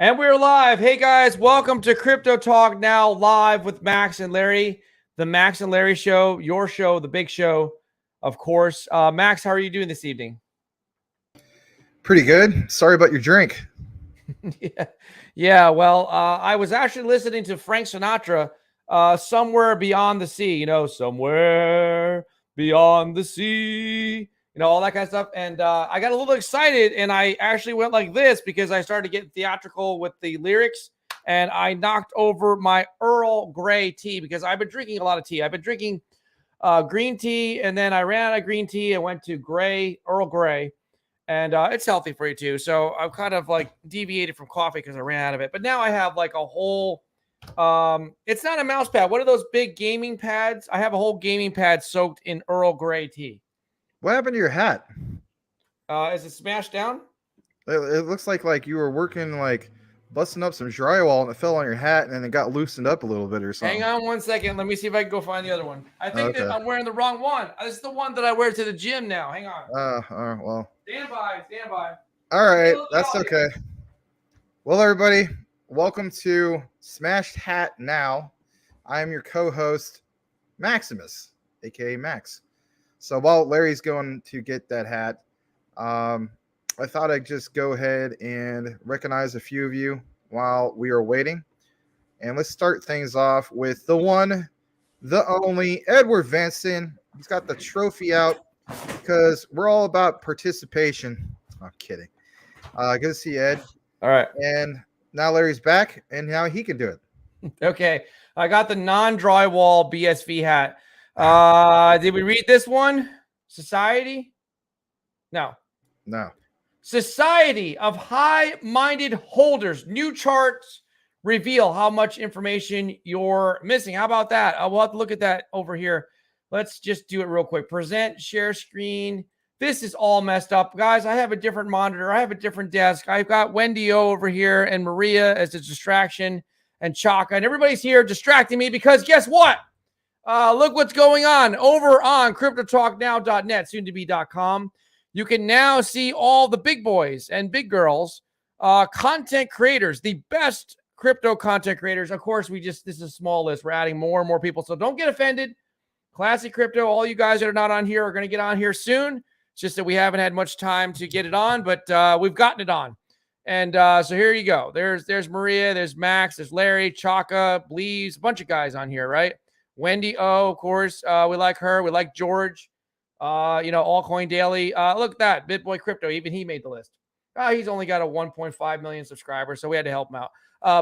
And we're live. Hey guys, welcome to Crypto Talk Now live with Max and Larry. The Max and Larry show, your show, the big show, of course. Max, how are you doing this evening? Pretty good. Sorry about your drink. yeah. Well, I was actually listening to Frank Sinatra, Somewhere Beyond the Sea, somewhere beyond the sea, all that kind of stuff. And I got a little excited and I actually went like this because I started getting theatrical with the lyrics and I knocked over my Earl Grey tea because I've been drinking a lot of tea. I've been drinking green tea and then I ran out of green tea and went to Earl Grey. And it's healthy for you too. So I've kind of like deviated from coffee because I ran out of it. But now I have like a whole, it's not a mouse pad. What are those big gaming pads? I have a whole gaming pad soaked in Earl Grey tea. What happened to your hat? Is it smashed down? It looks like you were working busting up some drywall and it fell on your hat and then it got loosened up a little bit or something. Hang on 1 second. Let me see if I can go find the other one. I think that I'm wearing the wrong one. This is the one that I wear to the gym now. Hang on. Well. Stand by. All right, that's okay. Well, everybody, welcome to Smashed Hat Now. I am your co-host, Maximus, aka Max. So while Larry's going to get that hat, I thought I'd just go ahead and recognize a few of you while we are waiting. And let's start things off with the one, the only, Edward Vincent. He's got the trophy out because we're all about participation. I'm kidding. Good to see you, Ed. All right. And now Larry's back, and now he can do it. Okay. I got the non-drywall BSV hat. Did we read this one? Society? No. Society of high-minded holders. New charts reveal how much information you're missing. How about that? We'll have to look at that over here. Let's just do it real quick. Present, share screen. This is all messed up. Guys, I have a different monitor. I have a different desk. I've got Wendy O over here and Maria as a distraction and Chaka. And everybody's here distracting me because guess what? Look what's going on over on CryptoTalkNow.net, soon to be.com. You can now see all the big boys and big girls, content creators, the best crypto content creators. Of course, this is a small list. We're adding more and more people. So don't get offended. Classic Crypto, all you guys that are not on here are going to get on here soon. It's just that we haven't had much time to get it on, but we've gotten it on. And so here you go. There's Maria, there's Max, there's Larry, Chaka, Bleaves, a bunch of guys on here, right? Wendy O, of course. We like her. We like George. Allcoin Daily. Look at that. BitBoy Crypto. Even he made the list. He's only got a 1.5 million subscribers, so we had to help him out.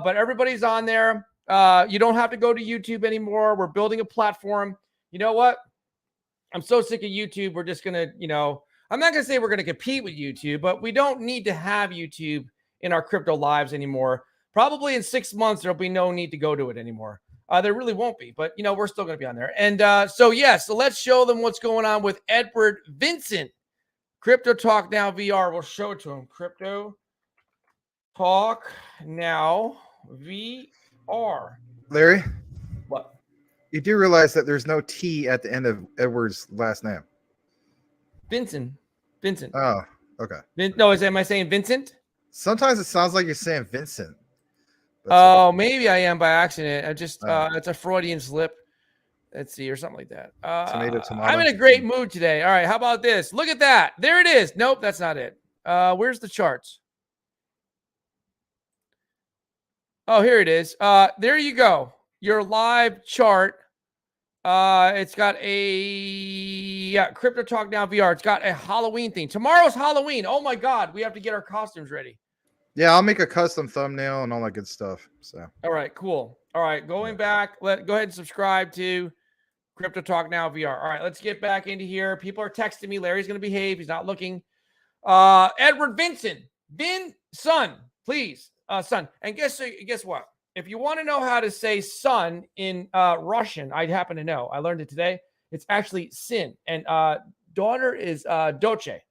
But everybody's on there. You don't have to go to YouTube anymore. We're building a platform. You know what? I'm so sick of YouTube. We're just going to, I'm not going to say we're going to compete with YouTube, but we don't need to have YouTube in our crypto lives anymore. Probably in 6 months, there'll be no need to go to it anymore. There really won't be, but, we're still going to be on there. And so let's show them what's going on with Edward Vincent. Crypto Talk Now VR. We'll show it to him. Crypto Talk Now VR. Larry? What? You do realize that there's no T at the end of Edward's last name. Vincent. Oh, okay. Am I saying Vincent? Sometimes it sounds like you're saying Vincent. Maybe I am by accident. I just it's a Freudian slip. Let's see, or something like that. Tomato. I'm in a great mood today. All right, how about this? Look at that. There it is. Nope, that's not it. Where's the charts? Oh, here it is. There you go. Your live chart. It's got a Crypto Talk Now VR. It's got a Halloween thing. Tomorrow's Halloween. Oh my God, we have to get our costumes ready. Yeah, I'll make a custom thumbnail and all that good stuff. So all right, cool. All right, going back. Go ahead and subscribe to Crypto Talk Now VR. All right, let's get back into here. People are texting me. Larry's going to behave. He's not looking. Edward Vincent, son, please, son. And guess what? If you want to know how to say son in Russian, I happen to know. I learned it today. It's actually sin. And daughter is doce.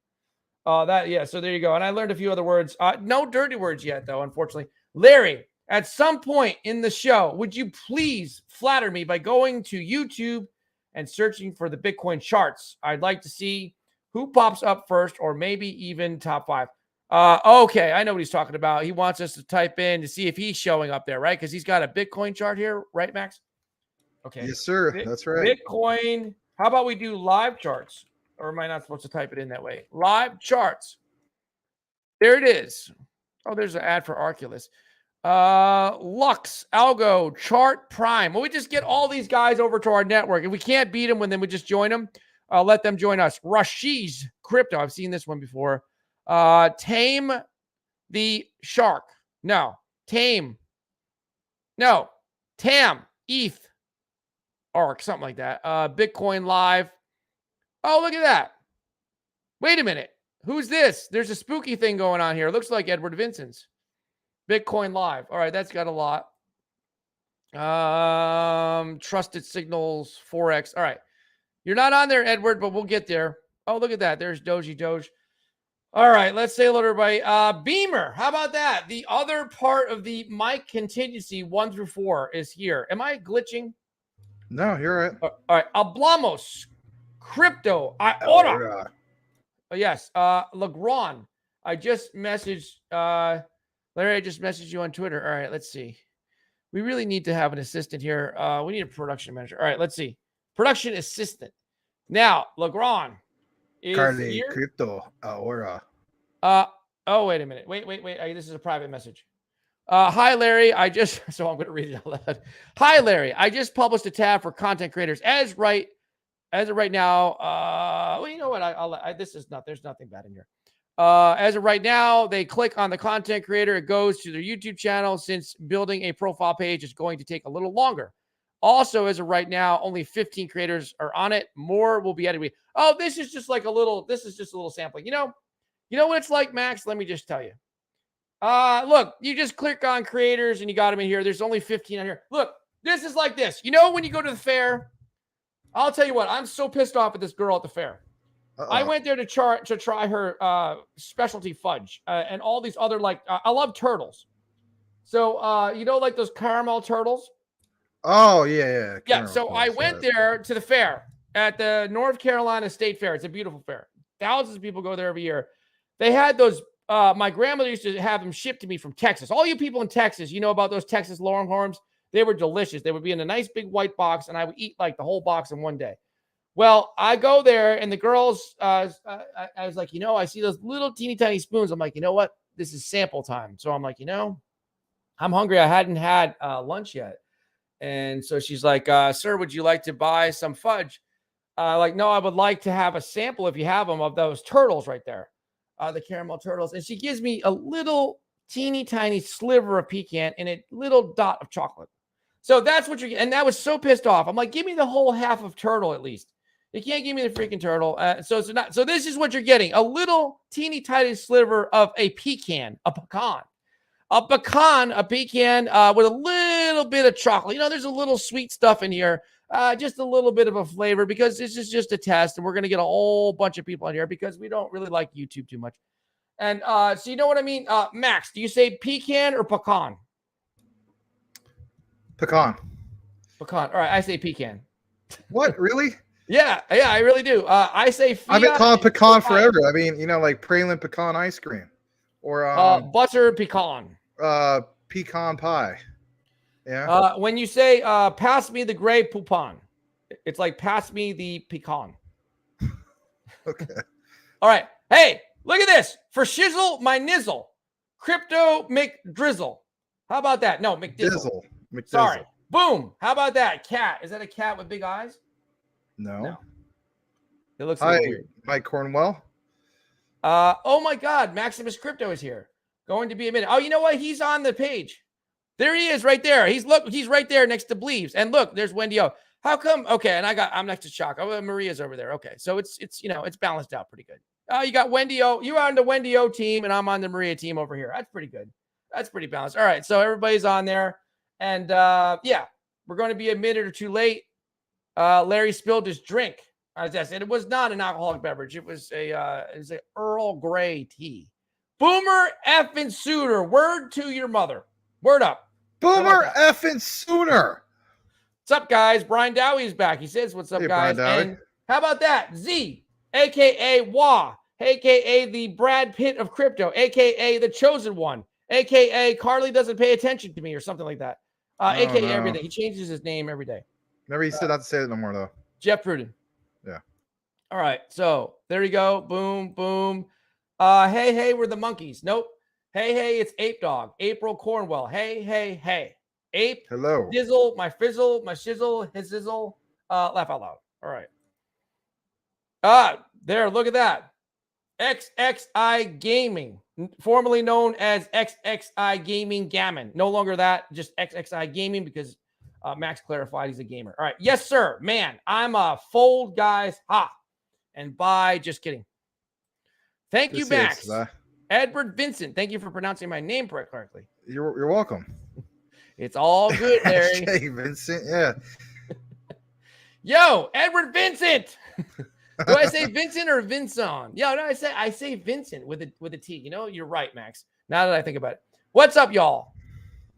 So there you go. And I learned a few other words. No dirty words yet, though, unfortunately. Larry, at some point in the show, would you please flatter me by going to YouTube and searching for the Bitcoin charts? I'd like to see who pops up first or maybe even top 5. Okay, I know what he's talking about. He wants us to type in to see if he's showing up there, right? Because he's got a Bitcoin chart here, right, Max? Okay. Yes, sir. That's right. Bitcoin. How about we do live charts? Or am I not supposed to type it in that way? Live charts. There it is. Oh, there's an ad for Arculus. Lux, Algo, Chart Prime. Well, we just get all these guys over to our network. If we can't beat them, then we just join them. Let them join us. Rashiz Crypto. I've seen this one before. Tame the Shark. No. Tame. No. Tam. ETH. Arc. Something like that. Bitcoin Live. Oh, look at that. Wait a minute. Who's this? There's a spooky thing going on here. It looks like Edward Vincent's. Bitcoin Live. All right, that's got a lot. Trusted Signals, Forex. All right. You're not on there, Edward, but we'll get there. Oh, look at that. There's Doge. All right, let's say hello to everybody. Beamer, how about that? The other part of the mic contingency 1 through 4 is here. Am I glitching? No, you're right. All right. Hablamos. Crypto. Ahora. Yes. Legrand. I just messaged Larry, I just messaged you on Twitter. All right, let's see. We really need to have an assistant here. We need a production manager. All right, let's see. Production assistant. Now, Legrand is here. Crypto ahora. Oh, wait a minute. Wait. This is a private message. Hi, Larry. So I'm going to read it out loud. Hi, Larry. I just published a tab for content creators as of right now. Well, you know what? There's nothing bad in here. As of right now, they click on the content creator. It goes to their YouTube channel, since building a profile page is going to take a little longer. Also, as of right now, only 15 creators are on it. More will be added. Oh, this is just a little sampling. You know what it's like, Max? Let me just tell you. Look, you just click on creators and you got them in here. There's only 15 on here. Look, this is like this. You know, when you go to the fair, I'll tell you what, I'm so pissed off at this girl at the fair. I went there to try her specialty fudge and all these other, I love turtles. So, you know, like those caramel turtles? Oh, yeah. Yeah, so I went there to the fair at the North Carolina State Fair. It's a beautiful fair. Thousands of people go there every year. They had those, my grandmother used to have them shipped to me from Texas. All you people in Texas, you know about those Texas Longhorns? They were delicious. They would be in a nice big white box, and I would eat like the whole box in one day. Well, I go there, and the girls, I was like, you know, I see those little teeny tiny spoons. I'm like, you know what? This is sample time. So I'm like, you know, I'm hungry. I hadn't had lunch yet. And so she's like, sir, would you like to buy some fudge? Like, no, I would like to have a sample, if you have them, of those turtles right there, the caramel turtles. And she gives me a little teeny tiny sliver of pecan and a little dot of chocolate. So that's what you're getting. And that was so pissed off. I'm like, give me the whole half of turtle at least. You can't give me the freaking turtle. So this is what you're getting. A little teeny tiny sliver of a pecan, a pecan with a little bit of chocolate. You know, there's a little sweet stuff in here, just a little bit of a flavor, because this is just a test. And we're going to get a whole bunch of people in here because we don't really like YouTube too much. And so you know what I mean? Max, do you say pecan or pecan? Pecan. Pecan. All right, I say pecan. What, really? Yeah, I really do. I say fiat. I've been calling pecan forever. I mean, you know, like praline pecan ice cream, or butter pecan. Pecan pie. Yeah. When you say pass me the gray poupon, it's like pass me the pecan. Okay. All right. Hey, look at this. For shizzle my nizzle, crypto McDrizzle. How about that? No, McDizzle. Sorry. Boom. How about that? Cat. Is that a cat with big eyes? No. It looks like weird. Mike Cornwell. Oh my God, MaximusCrypto is here. Going to be a minute. Oh, you know what? He's on the page. There he is, right there. He's right there next to Bleaves. And look, there's Wendy O. How come? Okay, and I'm next to Chalk. Oh, Maria's over there. Okay, so it's it's balanced out pretty good. You got Wendy O. You're on the Wendy O team, and I'm on the Maria team over here. That's pretty good. That's pretty balanced. All right, so everybody's on there, and yeah, we're going to be a minute or two late. Larry spilled his drink. As I said, it was not an alcoholic beverage. It was a Earl Grey tea. Boomer effing Sooner. Word to your mother. Word up. Boomer effing Sooner. What's up, guys? Brian Dowie's back. He says, what's up, guys? Brian Dowie. And how about that? Z, a.k.a. Wah. aka the Brad Pitt of crypto, aka the chosen one, aka Carly doesn't pay attention to me or something like that. AKA no. everything. He changes his name every day. Never you said not to say it no more though. Jeff Pruden. Yeah. All right. So there you go. Boom, boom. Hey, we're the monkeys. Nope. Hey, it's Ape Dog. April Cornwell. Hey. Ape. Hello. Dizzle, my fizzle, my shizzle, his sizzle. Laugh out loud. All right. There, look at that. XXI Gaming, formerly known as XXI Gaming Gammon. No longer that, just XXI Gaming because Max clarified he's a gamer. All right. Yes, sir. Man, I'm a fold, guys. Ha. And bye. Just kidding. Thank you, Max. Edward Vincent. Thank you for pronouncing my name correctly. You're welcome. It's all good, Larry. Hey, Vincent. Yeah. Yo, Edward Vincent. Do I say Vincent or Vincent? Yeah, no, I say Vincent with a T. You know, you're right, Max. Now that I think about it. What's up, y'all?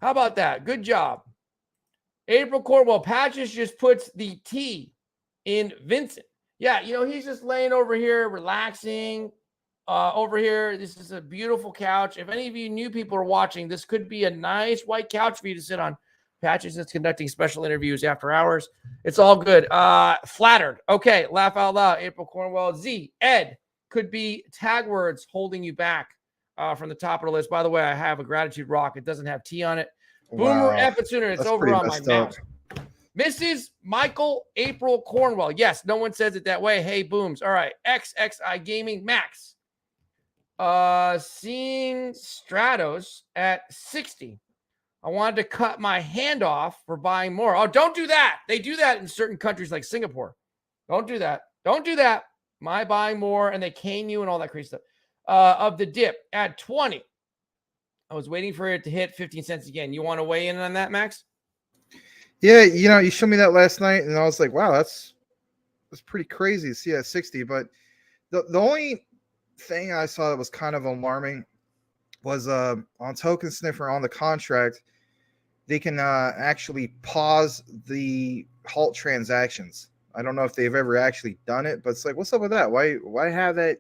How about that? Good job. April Cornwell. Patches just puts the T in Vincent. Yeah, you know, he's just laying over here, relaxing. Over here, this is a beautiful couch. If any of you new people are watching, this could be a nice white couch for you to sit on. Patches is conducting special interviews after hours. It's all good. Flattered. Okay, laugh out loud. April Cornwell. Z. Ed could be tag words holding you back from the top of the list. By the way, I have a gratitude rock. It doesn't have T on it. Boomer F it sooner. It's over on my mouse. Mrs. Michael April Cornwell. Yes, no one says it that way. Hey, booms. All right. XXI Gaming Max. Seeing Stratos at 60. I wanted to cut my hand off for buying more. Oh, don't do that. They do that in certain countries like Singapore. Don't do that. Don't do that. My buying more, and they cane you and all that crazy stuff. Of the dip at 20. I was waiting for it to hit 15 cents again. You want to weigh in on that, Max? Yeah, you know, you showed me that last night, and I was like, wow, that's pretty crazy to see at 60. But the only thing I saw that was kind of alarming was on Token Sniffer on the contract, they can actually pause the halt transactions. I don't know if they've ever actually done it, but it's like, what's up with that? Why have that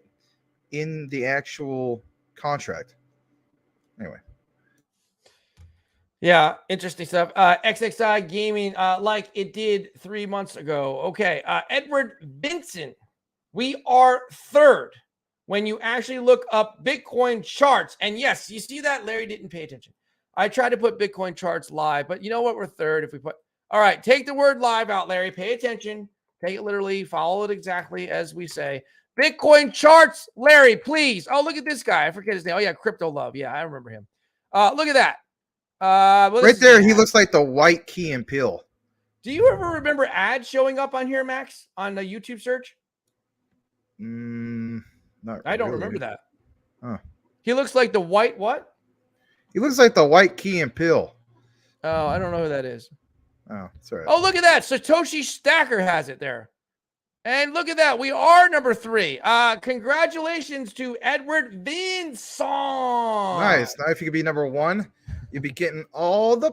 in the actual contract? Anyway. Yeah, interesting stuff. XXI Gaming, like it did 3 months ago. Okay, Edward Vincent, we are third when you actually look up Bitcoin charts. And yes, you see that? Larry didn't pay attention. I tried to put Bitcoin charts live, but you know what? We're third if we put... All right, take the word live out, Larry. Pay attention. Take it literally. Follow it exactly as we say. Bitcoin charts, Larry, please. Oh, look at this guy. I forget his name. Oh, yeah, Crypto Love. Yeah, I remember him. Look at that. Right there, he looks like the white Key and Peele. Do you ever remember ads showing up on here, Max, on the YouTube search? I don't remember that. Huh. He looks like the white what? He looks like the white Key and Peele. Oh, I don't know who that is. Oh, sorry. Oh, look at that. Satoshi Stacker has it there. And look at that. We are number 3. Congratulations to Edward Vincent. Nice. Now, if you could be number 1, you'd be getting all the...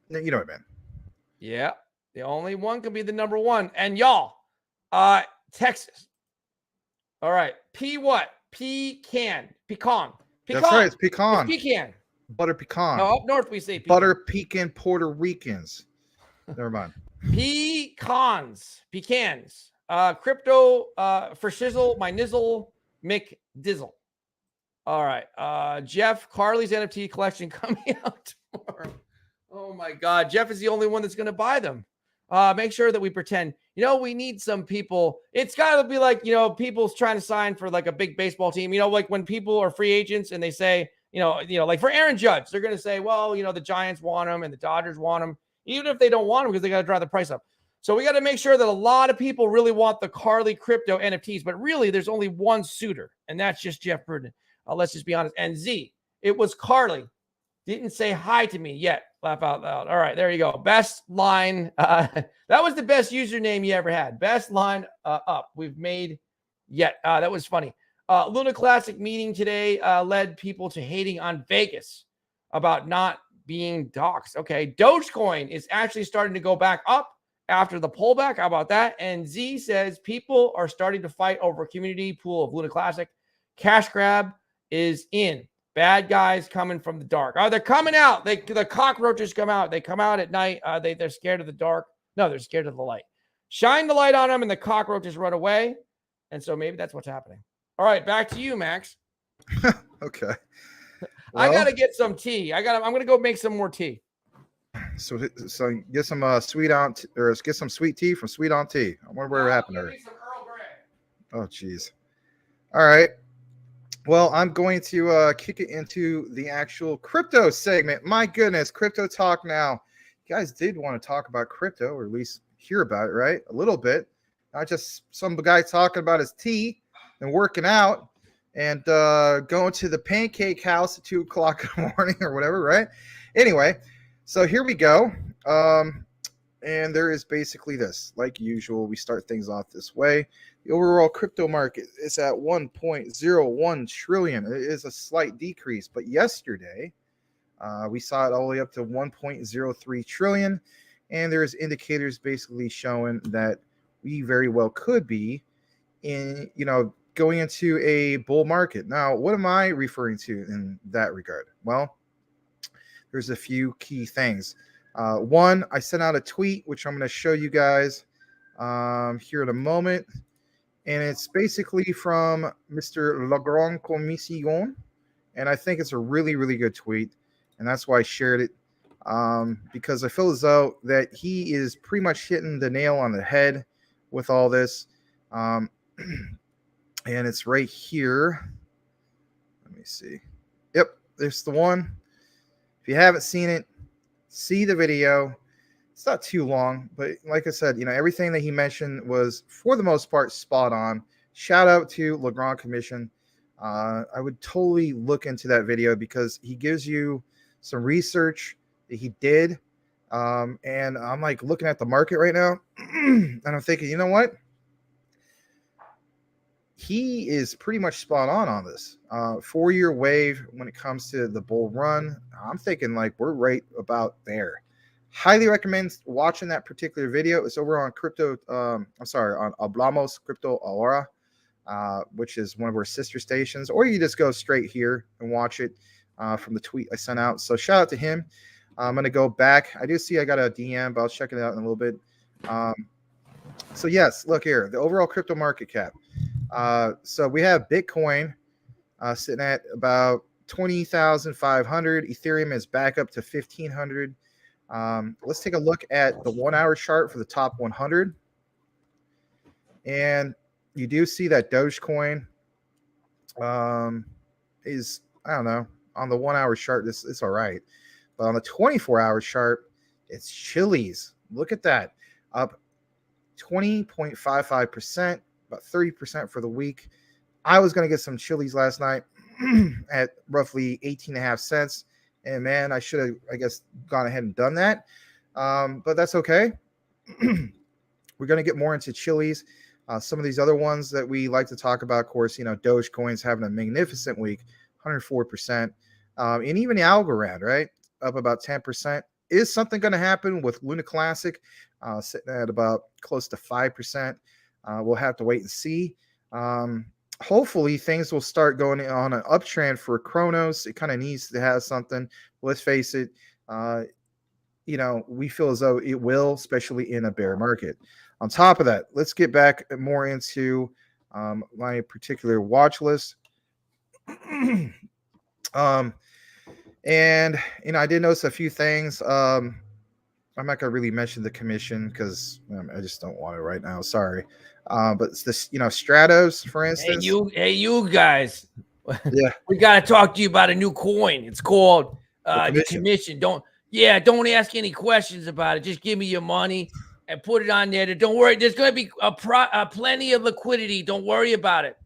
You know what, man. Yeah. The only one can be the number 1. And y'all, Texas. All right. P what? Pecan. Pecan. That's right. It's pecan. It's pecan. Butter pecan. No, up north we say pecan. Butter pecan Puerto Ricans. Never mind. Pecans. Crypto for shizzle, my nizzle, McDizzle. All right. Jeff, Carly's NFT collection coming out tomorrow. Oh my God. Jeff is the only one that's going to buy them. Make sure that we pretend, we need some people. It's got to be like, people's trying to sign for like a big baseball team, like when people are free agents and they say, like for Aaron Judge, they're going to say, well, the Giants want him and the Dodgers want him, even if they don't want him because they got to drive the price up. So we got to make sure that a lot of people really want the Carly crypto NFTs, but really there's only one suitor, and that's just Jeff Pruden. Let's just be honest. And Z, it was Carly. Didn't say hi to me yet. Laugh out loud. All right, there you go. Best line. That was the best username you ever had. Best line up we've made yet. That was funny. Luna Classic meeting today led people to hating on Vegas about not being doxxed. Okay, Dogecoin is actually starting to go back up after the pullback. How about that? And Z says people are starting to fight over a community pool of Luna Classic. Cash grab is in. Bad guys coming from the dark. Oh, they're coming out. The cockroaches come out. They come out at night. They're scared of the dark. No, they're scared of the light. Shine the light on them and the cockroaches run away. And so maybe that's what's happening. All right, back to you, Max. Okay. I gotta get some tea. I'm gonna go make some more tea. So get some get some sweet tea from Sweet on Tea. I wonder what happened to her. Oh, geez. All right. Well, I'm going to kick it into the actual crypto segment. My goodness, crypto talk now. You guys did want to talk about crypto, or at least hear about it, right? A little bit. Not just some guy talking about his tea and working out and going to the pancake house at 2 o'clock in the morning or whatever, right? Anyway, so here we go. And there is basically this. Like usual, we start things off this way. The overall crypto market is at 1.01 trillion. It is a slight decrease, but yesterday we saw it all the way up to 1.03 trillion, and there's indicators basically showing that we very well could be in, going into a bull market. Now, what am I referring to in that regard? Well, there's a few key things. One, I sent out a tweet, which I'm going to show you guys here in a moment. And it's basically from Mr. Legrand Commission. And I think it's a really, really good tweet. And that's why I shared it. Because I feel as though that he is pretty much hitting the nail on the head with all this. And it's right here. Let me see. Yep, there's the one. If you haven't seen it, see the video. It's not too long, but like I said, everything that he mentioned was for the most part spot on. Shout out to Legrand Commission. I would totally look into that video because he gives you some research that he did. And I'm like looking at the market right now and I'm thinking, you know what? He is pretty much spot on this 4-year wave when it comes to the bull run. I'm thinking like we're right about there. Highly recommend watching that particular video. It's over on on Hablamos Crypto Ahora, which is one of our sister stations, or you just go straight here and watch it from the tweet I sent out. So shout out to him. I'm going to go back. I do see I got a DM, but I'll check it out in a little bit. So yes, look here, the overall crypto market cap. So we have Bitcoin sitting at about 20,500. Ethereum is back up to 1,500. Let's take a look at the 1-hour chart for the top 100. And you do see that Dogecoin is, I don't know, on the 1-hour chart, it's all right. But on the 24-hour chart, it's Chili's. Look at that. Up 20.55%, about 30% for the week. I was going to get some Chili's last night at roughly 18.5 cents. And man, I should have, I guess, gone ahead and done that. But that's okay. We're going to get more into Chili's. Some of these other ones that we like to talk about, of course, Dogecoin's having a magnificent week, 104%. And even the Algorand, right? Up about 10%. Is something going to happen with Luna Classic sitting at about close to 5%? We'll have to wait and see. Hopefully things will start going on an uptrend for Kronos. It kind of needs to have something. Let's face it. We feel as though it will, especially in a bear market. On top of that, let's get back more into my particular watch list. And I did notice a few things. I'm not gonna really mention the commission because I just don't want it right now. Sorry. But it's this, Stratos, for instance. Hey, you guys. Yeah. We gotta talk to you about a new coin. It's called the commission. Don't ask any questions about it. Just give me your money and put it on there. Don't worry. There's gonna be plenty of liquidity. Don't worry about it.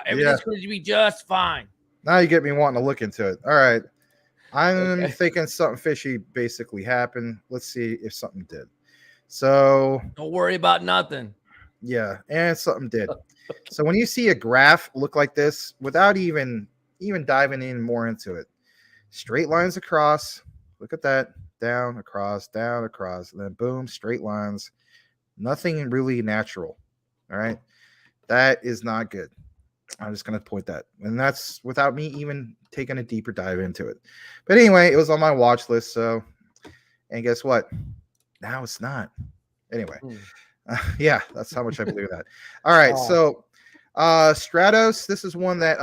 Everything's going to be just fine. Now you get me wanting to look into it. All right. I'm thinking something fishy basically happened. Let's see if something did. So don't worry about nothing. Yeah, and something did. So when you see a graph look like this, without even diving in more into it, straight lines across. Look at that. Down, across, and then boom, straight lines. Nothing really natural. All right. That is not good. I'm just going to point that. And that's without me even taking a deeper dive into it. But anyway, it was on my watch list. So, and guess what? Now it's not. Anyway, yeah, that's how much I believe that. All right. So, Stratos, this is one that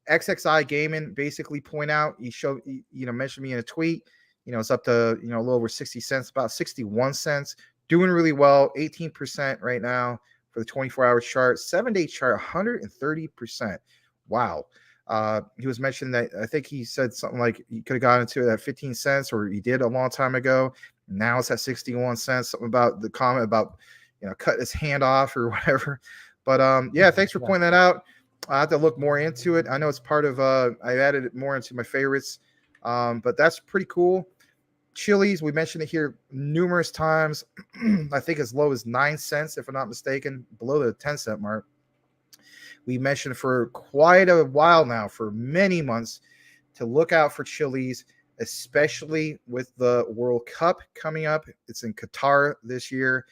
XXI Gaming basically point out. He showed, mentioned me in a tweet. It's up to, a little over 60 cents, about 61 cents. Doing really well, 18% right now for the 24-hour chart. 7-day chart, 130%. Wow. He was mentioning that, I think he said something like he could have gotten into it at 15 cents, or he did a long time ago. Now it's at 61 cents. Something about the comment about, cut his hand off or whatever. But yeah, thanks for pointing that out. I have to look more into it. I know it's part of, I added it more into my favorites, but that's pretty cool. Chili's, we mentioned it here numerous times. I think as low as 9 cents, if I'm not mistaken, below the 10-cent mark. We mentioned for quite a while now, for many months, to look out for Chili's, especially with the World Cup coming up. It's in Qatar this year.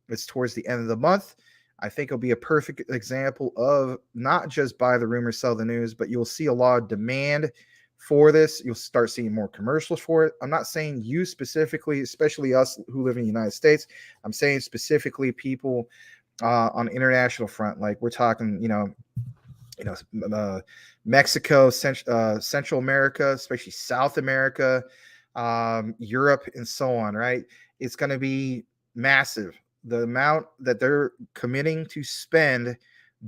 It's towards the end of the month. I think it'll be a perfect example of not just buy the rumor, sell the news, but you'll see a lot of demand for this. You'll start seeing more commercials for it. I'm not saying you specifically, especially us who live in the United States. I'm saying specifically people on the international front. Like we're talking, Mexico, Central America, especially South America, Europe, and so on, right? It's going to be massive. The amount that they're committing to spend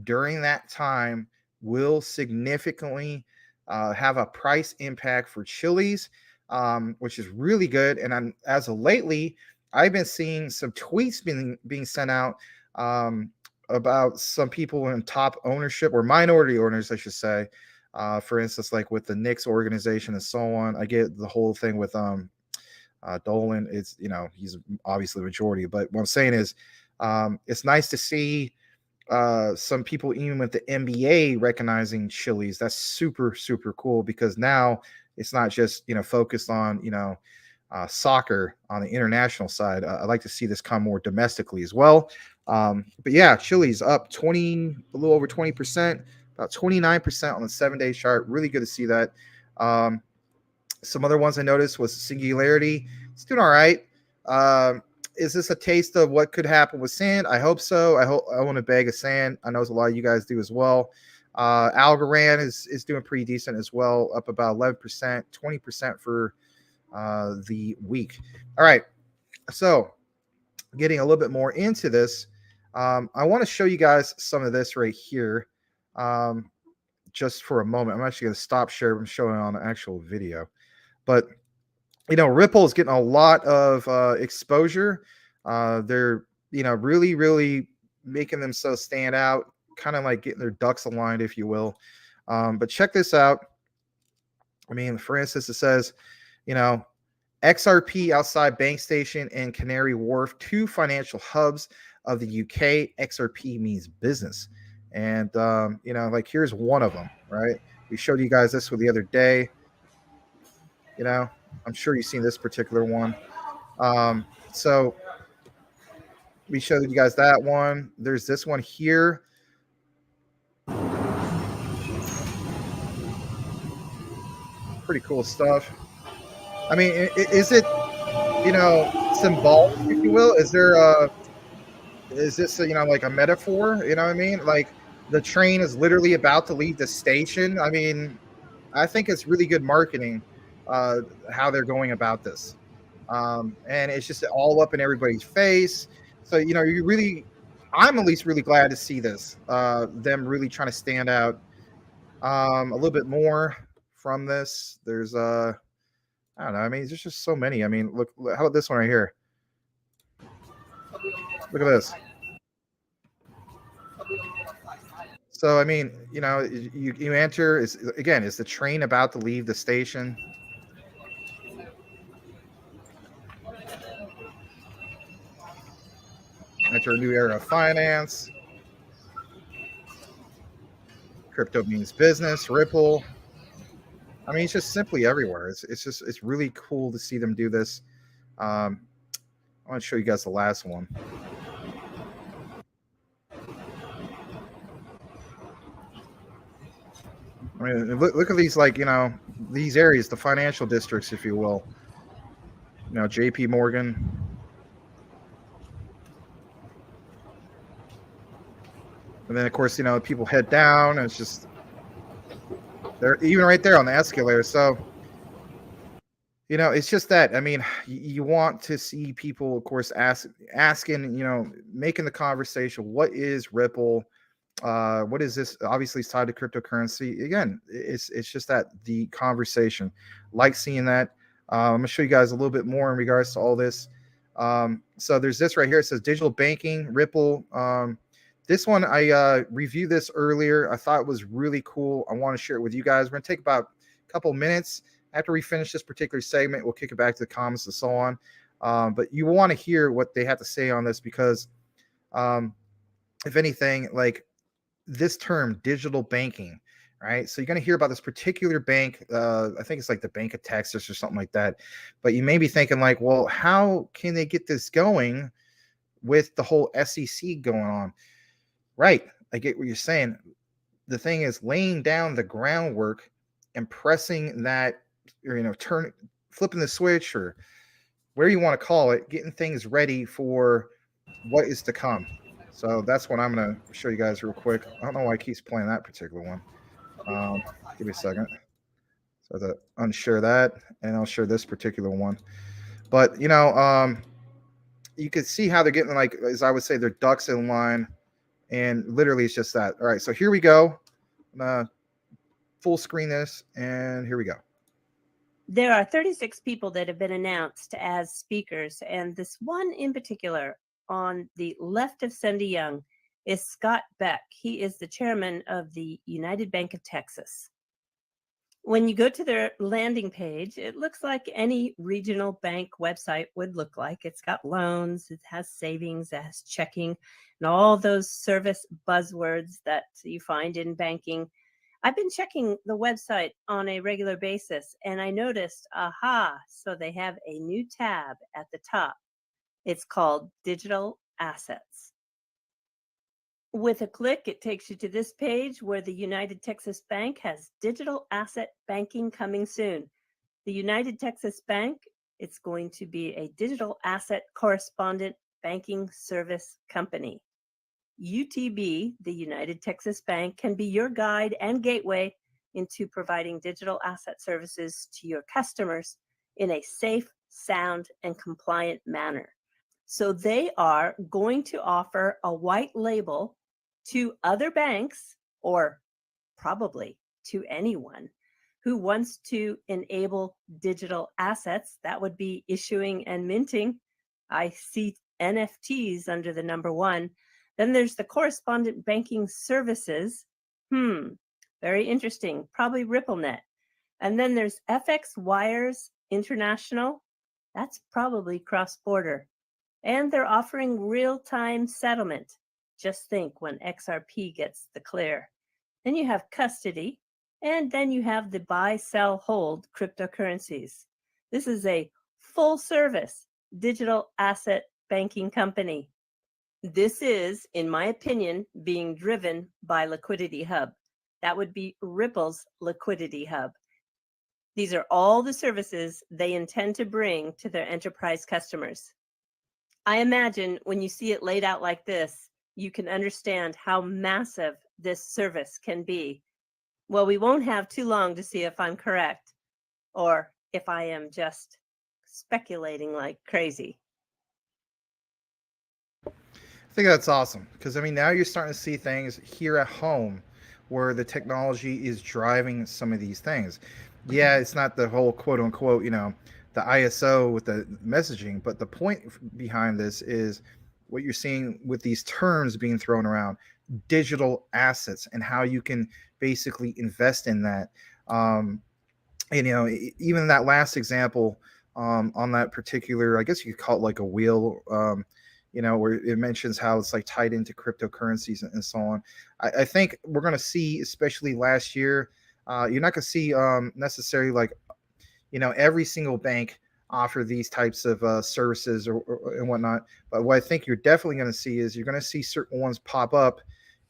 during that time will significantly have a price impact for Chili's, which is really good. And as of lately, I've been seeing some tweets being sent out about some people in top ownership, or minority owners, I should say. For instance, like with the Knicks organization and so on. I get the whole thing with Dolan. It's, he's obviously the majority, but what I'm saying is it's nice to see some people even with the NBA recognizing Chili's. That's super, super cool, because now it's not just, focused on, soccer on the international side. I'd like to see this come more domestically as well. But yeah, Chili's up a little over 20%, about 29% on the 7-day chart. Really good to see that. Some other ones I noticed was Singularity. It's doing all right. Is this a taste of what could happen with sand? I hope so. I want a bag of sand. I know a lot of you guys do as well. Algorand is doing pretty decent as well, up about 11%, 20% for the week. All right. So getting a little bit more into this, I want to show you guys some of this right here. Just for a moment. I'm actually going to stop share. I'm showing on an actual video. But Ripple is getting a lot of exposure. They're, really, really making themselves stand out, kind of like getting their ducks aligned, if you will. But check this out. I mean, for instance, it says, XRP outside Bank Station and Canary Wharf, 2 financial hubs of the UK. XRP means business. And, like here's one of them, right? We showed you guys this the other day. I'm sure you've seen this particular one. So we showed you guys that one. There's this one here. Pretty cool stuff. I mean, is it, symbolic, if you will? Is this, like a metaphor? You know what I mean? Like the train is literally about to leave the station. I mean, I think it's really good marketing, how they're going about this. And it's just all up in everybody's face. So, I'm at least really glad to see this, them really trying to stand out a little bit more from this. There's, I don't know. I mean, there's just so many. I mean, look, how about this one right here? Look at this. So, I mean, you enter, is the train about to leave the station? Enter a new era of finance. Crypto means business. Ripple. I mean, it's just simply everywhere. It's really cool to see them do this. I want to show you guys the last one. I mean, look at these, like, these areas, the financial districts, if you will. JP Morgan. And then, of course, people head down, and it's just, they're even right there on the escalator. So, it's just that, I mean, you want to see people, of course, asking, making the conversation, what is Ripple? What is this? Obviously, it's tied to cryptocurrency. Again, it's just that the conversation, like seeing that. I'm gonna show you guys a little bit more in regards to all this. So there's this right here. It says digital banking, Ripple. This one, I reviewed this earlier. I thought it was really cool. I want to share it with you guys. We're gonna take about a couple minutes. After we finish this particular segment, we'll kick it back to the comments and so on. But you want to hear what they have to say on this, because if anything, like, this term digital banking, right? So you're going to hear about this particular bank. I think it's like the Bank of Texas or something like that. But you may be thinking, like, well, how can they get this going with the whole SEC going on? Right. I get what you're saying. The thing is laying down the groundwork and pressing that, or, flipping the switch, or where you want to call it, getting things ready for what is to come. So that's what I'm going to show you guys real quick. I don't know why it keeps playing that particular one. Give me a second. So to unshare that, and I'll share this particular one. But, you can see how they're getting, like, as I would say, their ducks in line. And literally it's just that. All right, so here we go. I'm going to full screen this, and here we go. There are 36 people that have been announced as speakers, and this one in particular on the left of Cindy Young is Scott Beck. He is the chairman of the United Bank of Texas. When you go to their landing page, it looks like any regional bank website would look like. It's got loans, it has savings, it has checking, and all those service buzzwords that you find in banking. I've been checking the website on a regular basis, and I noticed, so they have a new tab at the top. It's called Digital Assets. With a click, it takes you to this page where the United Texas Bank has digital asset banking coming soon. The United Texas Bank, it's going to be a digital asset correspondent banking service company. UTB, the United Texas Bank, can be your guide and gateway into providing digital asset services to your customers in a safe, sound, and compliant manner. So they are going to offer a white label to other banks, or probably to anyone who wants to enable digital assets. That would be issuing and minting. I see NFTs under the number one. Then there's the correspondent banking services. Very interesting. Probably RippleNet. And then there's FX Wires International. That's probably cross-border. And they're offering real-time settlement. Just think when XRP gets the clear. Then you have custody, and then you have the buy, sell, hold cryptocurrencies. This is a full-service digital asset banking company. This is, in my opinion, being driven by Liquidity Hub. That would be Ripple's Liquidity Hub. These are all the services they intend to bring to their enterprise customers. I imagine when you see it laid out like this, you can understand how massive this service can be. Well, we won't have too long to see if I'm correct or if I am just speculating like crazy. I think that's awesome, because, I mean, now you're starting to see things here at home where the technology is driving some of these things. Yeah, it's not the whole quote unquote, the ISO with the messaging, but the point behind this is what you're seeing with these terms being thrown around, digital assets, and how you can basically invest in that. And, even that last example on that particular, I guess you could call it like a wheel, where it mentions how it's like tied into cryptocurrencies and so on. I think we're going to see, especially last year, you're not going to see necessarily like, every single bank offer these types of services and whatnot. But what I think you're definitely going to see is you're going to see certain ones pop up,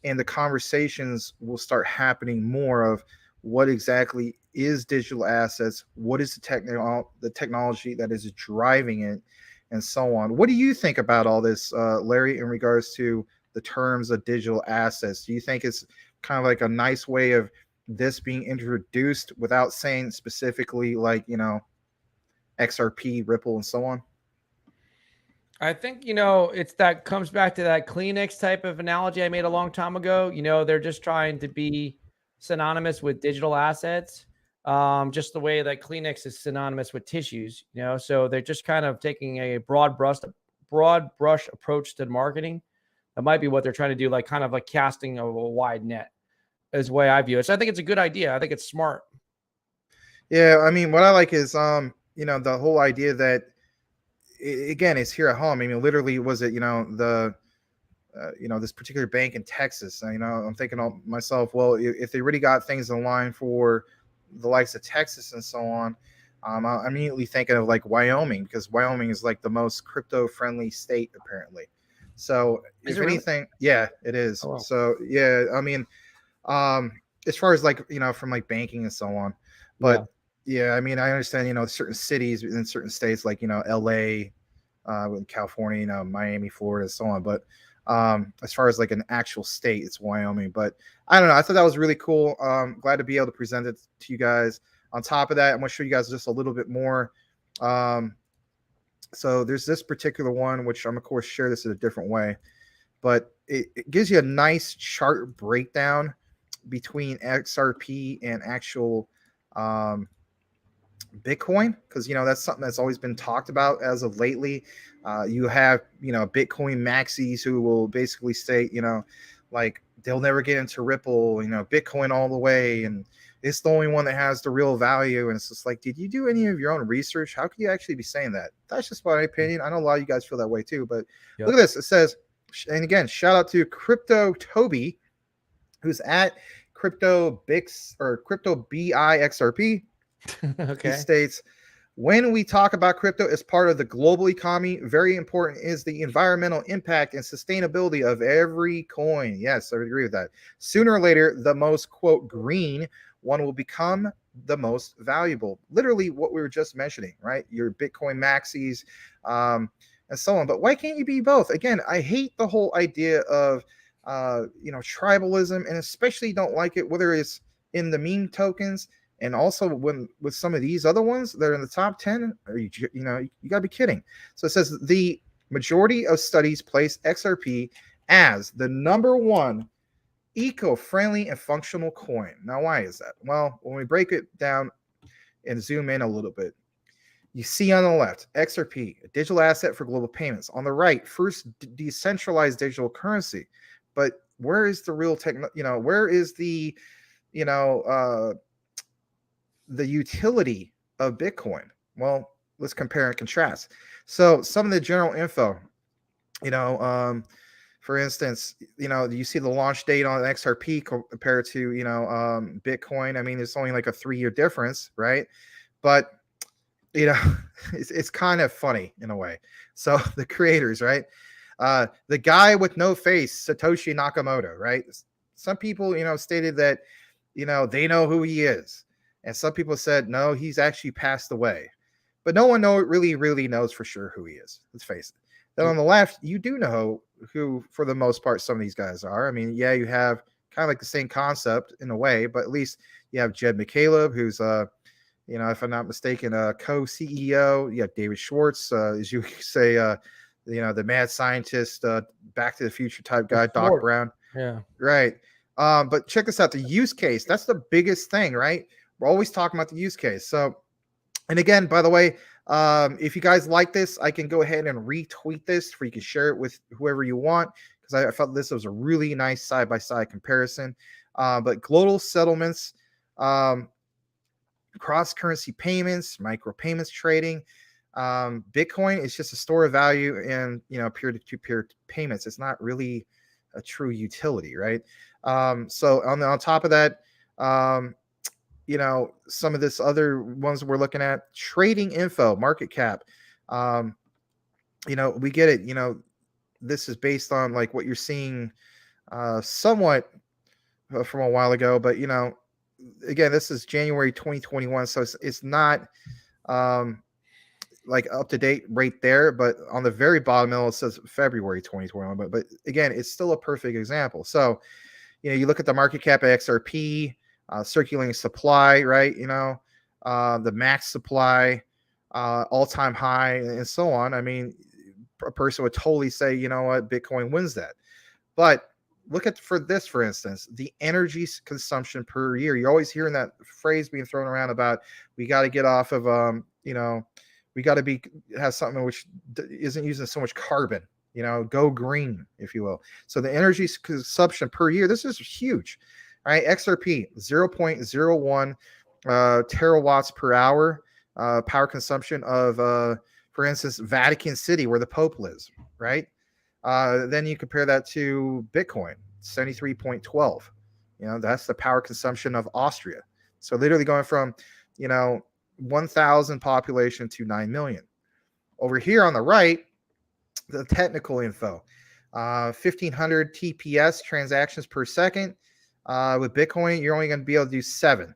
and the conversations will start happening more of, what exactly is digital assets, what is the technology that is driving it, and so on. What do you think about all this, Larry, in regards to the terms of digital assets? Do you think it's kind of like a nice way of this being introduced without saying specifically like, XRP, Ripple, and so on? I think, it's that comes back to that Kleenex type of analogy I made a long time ago. They're just trying to be synonymous with digital assets, just the way that Kleenex is synonymous with tissues, so they're just kind of taking a broad brush approach to marketing. That might be what they're trying to do, like kind of like casting a wide net is the way I view it. So I think it's a good idea. I think it's smart. Yeah, I mean, what I like is, the whole idea that, again, it's here at home. I mean, literally, was it, this particular bank in Texas? I'm thinking to myself, well, if they really got things in line for the likes of Texas and so on, I'm immediately thinking of like Wyoming, because Wyoming is like the most crypto friendly state apparently. So Is if it really? anything, yeah, it is. Oh, wow. So yeah, I mean, as far as like, from like banking and so on, but yeah, I mean, I understand, certain cities in certain states like, LA, in California, Miami, Florida, so on. But as far as like an actual state, it's Wyoming. But I don't know. I thought that was really cool. Glad to be able to present it to you guys. On top of that, I'm going to show you guys just a little bit more. So there's this particular one, which I'm of course share this in a different way, but it gives you a nice chart breakdown between XRP and actual Bitcoin, because that's something that's always been talked about as of lately. You have Bitcoin maxis who will basically state like they'll never get into Ripple, Bitcoin all the way, and it's the only one that has the real value. And it's just like, did you do any of your own research? How could you actually be saying that? That's just my opinion. I know a lot of you guys feel that way too, but look at this. It says, and again, shout out to Crypto Toby, who's at Crypto Bix or Crypto BIXRP. Okay. He states, when we talk about crypto as part of the global economy, very important is the environmental impact and sustainability of every coin. Yes, I would agree with that. Sooner or later, the most, quote, green one will become the most valuable. Literally what we were just mentioning, right? Your Bitcoin maxis, and so on. But why can't you be both? Again, I hate the whole idea of, tribalism, and especially don't like it, whether it's in the meme tokens, and also when with some of these other ones that are in the top 10, or you gotta be kidding. So it says the majority of studies place XRP as the number one eco-friendly and functional coin. Now, why is that? Well, when we break it down and zoom in a little bit, you see on the left, XRP, a digital asset for global payments. On the right, first decentralized digital currency. But where is the real where is the, the utility of Bitcoin? Well, let's compare and contrast. So some of the general info, for instance, you see the launch date on XRP compared to, Bitcoin. I mean, it's only like a 3-year difference, right? But, it's kind of funny in a way. So the creators, right? The guy with no face, Satoshi Nakamoto, right? Some people, stated that, they know who he is. And some people said, no, he's actually passed away. But no one really knows for sure who he is. Let's face it. Then on the left, you do know who, for the most part, some of these guys are. I mean, yeah, you have kind of like the same concept in a way, but at least you have Jed McCaleb, who's, if I'm not mistaken, co-CEO. You have David Schwartz, as you say, the mad scientist, Back to the Future type guy, Doc Brown. Yeah. Right. But check this out. The use case, that's the biggest thing, right? We're always talking about the use case. So, and again, by the way, if you guys like this, I can go ahead and retweet this, or you can share it with whoever you want, because I felt this was a really nice side-by-side comparison. But global settlements, cross-currency payments, micropayments trading, Bitcoin is just a store of value and, peer-to-peer payments. It's not really a true utility, right? So on top of that, some of this other ones we're looking at, trading info, market cap, we get it. This is based on like what you're seeing somewhat from a while ago, but again, this is January 2021, so it's not like up to date right there, but on the very bottom it says February 2021. But again, it's still a perfect example. So, you look at the market cap of XRP, circulating supply, right? The max supply, all-time high, and so on. I mean, a person would totally say, you know what, Bitcoin wins that. But look at for instance, the energy consumption per year. You're always hearing that phrase being thrown around about we got to get off of we got to have something which isn't using so much carbon, go green, if you will. So the energy consumption per year, this is huge. All right, XRP 0.01 terawatts per hour power consumption of for instance, Vatican City, where the Pope lives, right? Then you compare that to Bitcoin, 73.12. That's the power consumption of Austria. So literally going from 1,000 population to 9 million. Over here on the right, the technical info, 1,500 TPS transactions per second. With Bitcoin, you're only going to be able to do 7.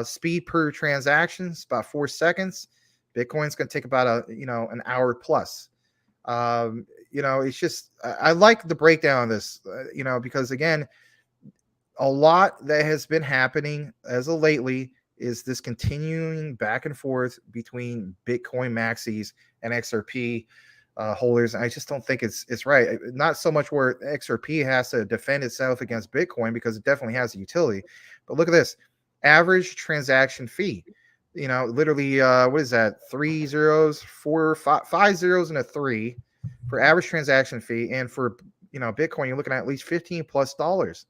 Speed per transaction is about 4 seconds. Bitcoin's going to take about an hour plus. It's just, I like the breakdown of this, because again, a lot that has been happening as of lately is this continuing back and forth between Bitcoin maxis and XRP holders. I just don't think it's right. Not so much where XRP has to defend itself against Bitcoin, because it definitely has a utility. But look at this average transaction fee. Literally, what is that? 3 zeros, 5 zeros, and a 3 for average transaction fee. And for Bitcoin, you're looking at least $15+.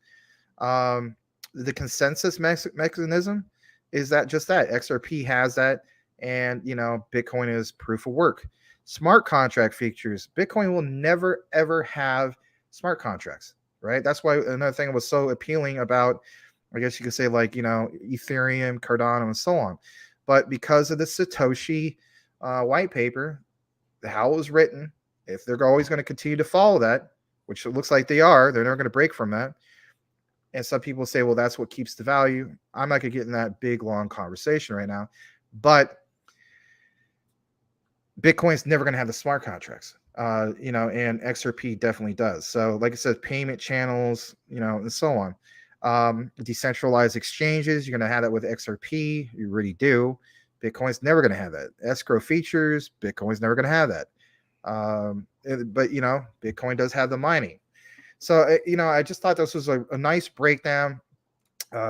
The consensus mechanism is that just that XRP has that, and Bitcoin is proof of work. Smart contract features. Bitcoin will never ever have smart contracts, right? That's why another thing was so appealing about, I guess you could say, like Ethereum, Cardano, and so on. But because of the Satoshi white paper, how it was written, if they're always going to continue to follow that, which it looks like they are, they're never going to break from that. And some people say, well, that's what keeps the value. I'm not going to get in that big, long conversation right now. But Bitcoin's never going to have the smart contracts, and XRP definitely does. So like I said, payment channels, and so on. Decentralized exchanges, you're going to have that with XRP. You really do. Bitcoin's never going to have that. Escrow features, Bitcoin's never going to have that. But Bitcoin does have the mining. So, I just thought this was a nice breakdown.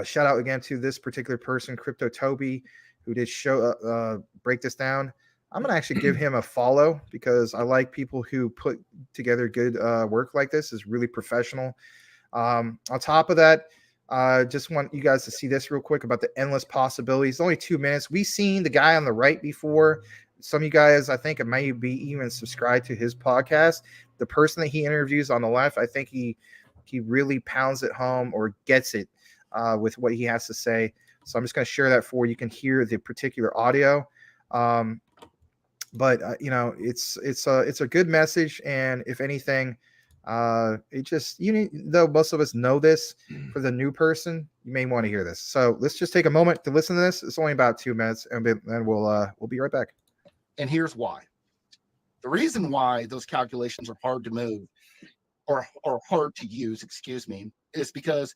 Shout out again to this particular person, Crypto Toby, who did break this down. I'm going to actually give him a follow, because I like people who put together good work like this. Is really professional. On top of that, just want you guys to see this real quick about the endless possibilities. Only 2 minutes. We've seen the guy on the right before. Some of you guys, I think, it may be even subscribed to his podcast. The person that he interviews on the left, I think he really pounds it home, or gets it with what he has to say. So I'm just going to share that for you. You can hear the particular audio. But it's a good message, and if anything, it just, though most of us know this, for the new person, you may want to hear this. So let's just take a moment to listen to this. It's only about 2 minutes, and then we'll be right back. And here's why. The reason why those calculations are hard to move, or hard to use, excuse me, is because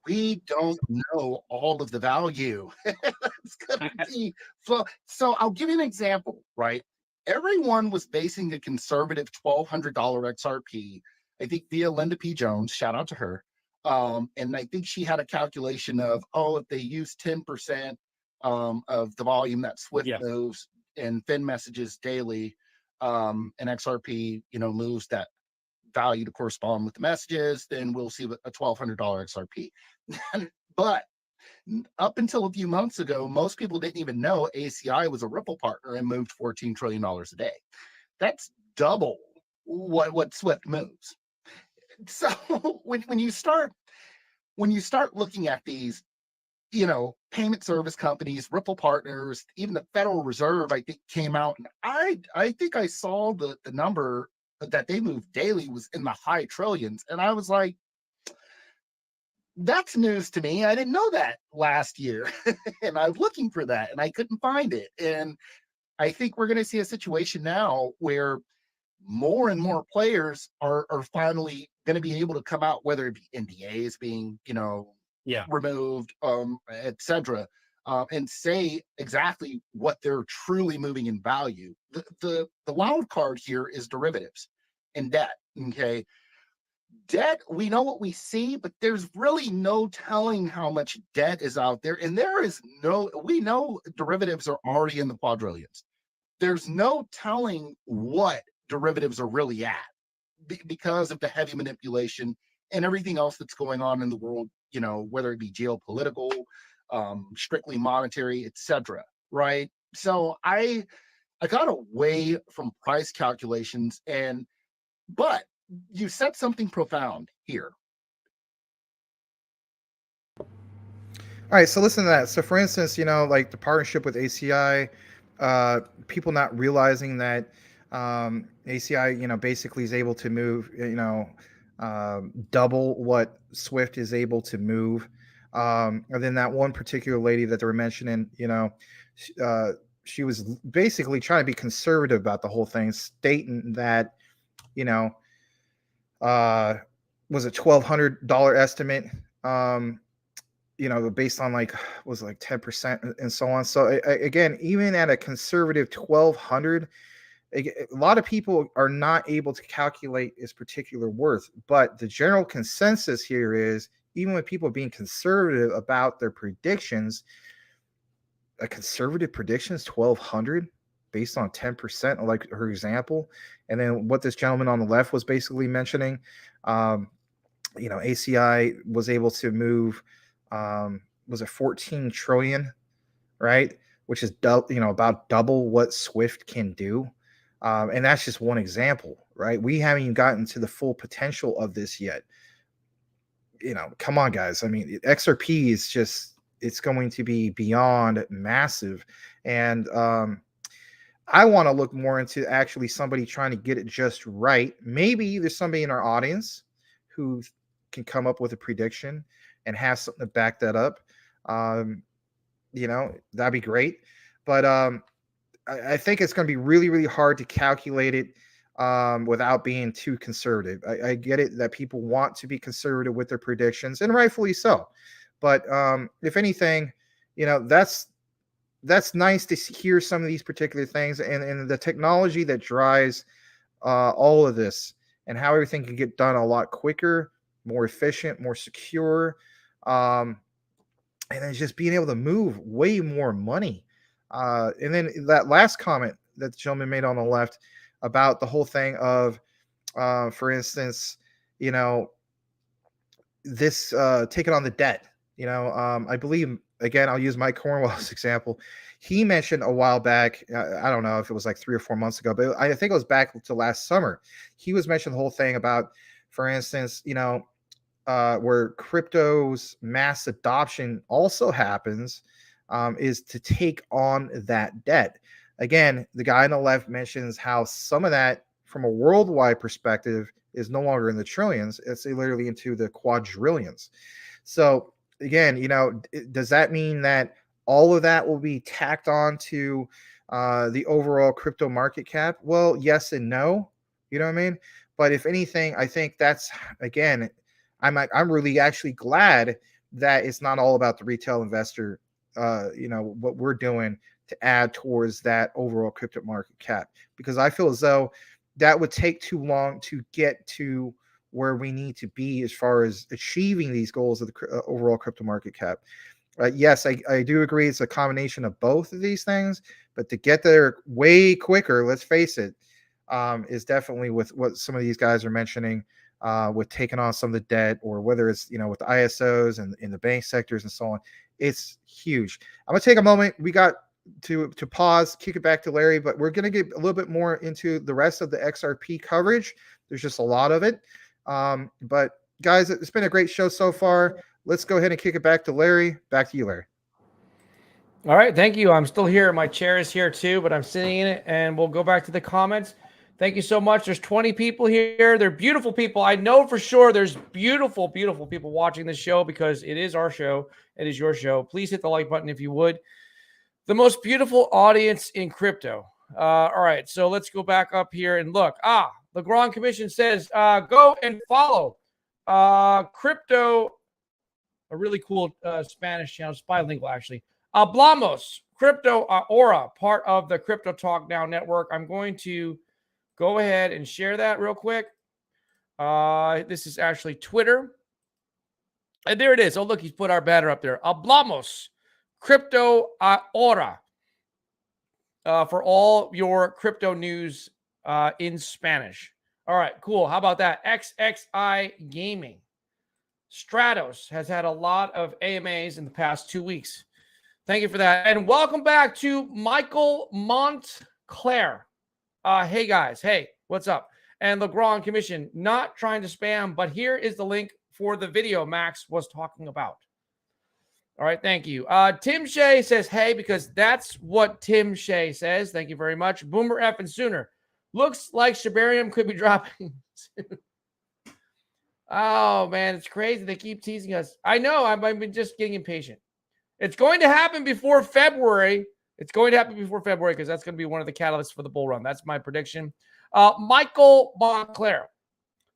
we don't know all of the value. It's gonna be flow. So I'll give you an example, right? Everyone was basing a conservative $1,200 XRP, I think, via Linda P. Jones, shout out to her. And I think she had a calculation of, if they use 10% of the volume that Swift moves and Fin messages daily, and XRP, moves that value to correspond with the messages, then we'll see a $1,200 XRP. But up until a few months ago, most people didn't even know ACI was a Ripple partner and moved $14 trillion a day. That's double what Swift moves. So when you start looking at these, payment service companies, Ripple partners, even the Federal Reserve, I think, came out, and I think I saw the number that they moved daily was in the high trillions, and I was like, That's news to me. I didn't know that last year. And I was looking for that and I couldn't find it. And I think we're going to see a situation now where more and more players are finally going to be able to come out, whether it be NDAs being, removed, etc., and say exactly what they're truly moving in value. The wild card here is derivatives and debt. Okay. Debt, we know what we see, but there's really no telling how much debt is out there. And we know derivatives are already in the quadrillions. There's no telling what derivatives are really at because of the heavy manipulation and everything else that's going on in the world, whether it be geopolitical, strictly monetary, etc. Right. So I got away from price calculations but you said something profound here. All right, so listen to that. So for instance, like the partnership with ACI, people not realizing that ACI, basically is able to move, double what Swift is able to move. And then that one particular lady that they were mentioning, she was basically trying to be conservative about the whole thing, stating that, was a $1,200 estimate, based on was 10% and so on. So again, even at a conservative 1,200, a lot of people are not able to calculate its particular worth. But the general consensus here is, even with people being conservative about their predictions, a conservative prediction is 1,200 based on 10%, like her example. And then what this gentleman on the left was basically mentioning, ACI was able to move, was it 14 trillion, right? Which is about double what Swift can do. And that's just one example, right? We haven't even gotten to the full potential of this yet. Come on, guys. I mean, XRP is it's going to be beyond massive. And I want to look more into actually somebody trying to get it just right. Maybe there's somebody in our audience who can come up with a prediction and have something to back that up. That'd be great. But I think it's going to be really, really hard to calculate it without being too conservative. I get it that people want to be conservative with their predictions, and rightfully so. But if anything, that's nice to hear some of these particular things and the technology that drives all of this and how everything can get done a lot quicker, more efficient, more secure. And then just being able to move way more money. And then that last comment that the gentleman made on the left about the whole thing of, for instance, this taking on the debt. I believe, again, I'll use Mike Cornwell's example. He mentioned a while back, I don't know if it was like 3 or 4 months ago, but I think it was back to last summer. He was mentioning the whole thing about, for instance, where crypto's mass adoption also happens, is to take on that debt. Again, the guy on the left mentions how some of that, from a worldwide perspective, is no longer in the trillions. It's literally into the quadrillions. So again, does that mean that all of that will be tacked on to the overall crypto market cap? Well, yes and no. You know what I mean? But if anything, I think that's, again, I'm really actually glad that it's not all about the retail investor, what we're doing to add towards that overall crypto market cap, because I feel as though that would take too long to get to where we need to be as far as achieving these goals of the overall crypto market cap. Yes, I do agree it's a combination of both of these things, but to get there way quicker, let's face it, is definitely with what some of these guys are mentioning, with taking on some of the debt, or whether it's, with the ISOs and in the bank sectors and so on. It's huge. I'm going to take a moment. We got to pause, kick it back to Larry, but we're going to get a little bit more into the rest of the XRP coverage. There's just a lot of it. But guys, it's been a great show so far. Let's go ahead and kick it back to Larry. Back to you, Larry. All right. Thank you. I'm still here. My chair is here too, but I'm sitting in it, and we'll go back to the comments. Thank you so much. There's 20 people here. They're beautiful people. I know for sure there's beautiful, beautiful people watching this show because it is our show. It is your show. Please hit the like button if you would. The most beautiful audience in crypto. All right, so let's go back up here and look. The Grand Commission says go and follow crypto, a really cool Spanish channel, it's bilingual actually. Hablamos, Crypto Aura, part of the Crypto Talk Now network. I'm going to go ahead and share that real quick. This is actually Twitter. And there it is. Oh, look, he's put our banner up there. Hablamos, Crypto Aura, for all your crypto news in Spanish. All right, cool. How about that? XXI Gaming. Stratos has had a lot of AMAs in the past 2 weeks. Thank you for that. And welcome back to Michael Montclair. Hey, guys. Hey, what's up? And the Grand Commission, not trying to spam, but here is the link for the video Max was talking about. All right, thank you. Tim Shea says, hey, because that's what Tim Shea says. Thank you very much. Boomer F and Sooner. Looks like Shibarium could be dropping soon. Oh, man, it's crazy. They keep teasing us. I know. I've been just getting impatient. It's going to happen before February. It's going to happen before February because that's going to be one of the catalysts for the bull run. That's my prediction. Michael Montclair.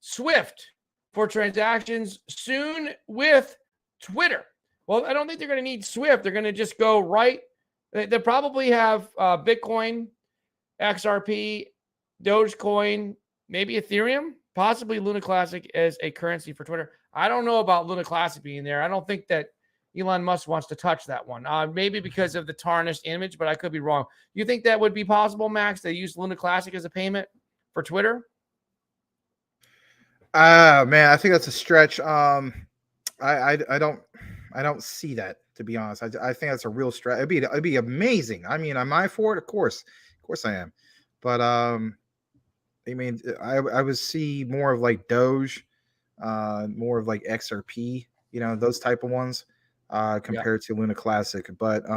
Swift for transactions soon with Twitter. Well, I don't think they're going to need Swift. They're going to just go right. They'll probably have Bitcoin, XRP, Dogecoin, maybe Ethereum, possibly Luna Classic as a currency for Twitter. I don't know about Luna Classic being there. I don't think that Elon Musk wants to touch that one. Maybe because of the tarnished image, but I could be wrong. You think that would be possible, Max? They use Luna Classic as a payment for Twitter? Man, I think that's a stretch. I don't see that, to be honest. I think that's a real stretch. It'd be amazing. I mean, am I for it? Of course I am. But I mean, I would see more of like Doge, more of like XRP, those type of ones, compared to Luna Classic. But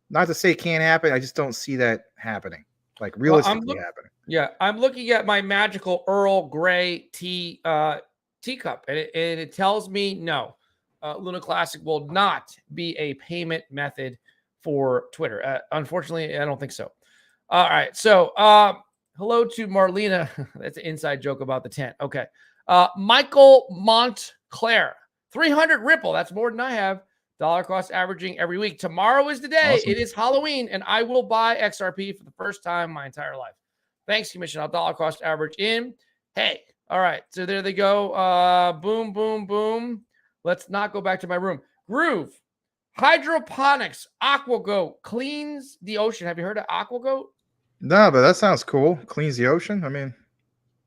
not to say it can't happen. I just don't see that happening, like realistically happening. Yeah, I'm looking at my magical Earl Grey teacup, and it tells me no. Luna Classic will not be a payment method for Twitter. Unfortunately, I don't think so. All right, so hello to Marlena. That's an inside joke about the tent. Okay. Michael Montclair, 300 Ripple. That's more than I have. Dollar cost averaging every week. Tomorrow is the day. Awesome. It is Halloween, and I will buy XRP for the first time in my entire life. Thanks, Commission. I'll dollar cost average in. Hey, all right. So there they go. Boom, boom, boom. Let's not go back to my room. Groove, hydroponics, AquaGoat cleans the ocean. Have you heard of AquaGoat? No, but that sounds cool. Cleans the ocean. I mean,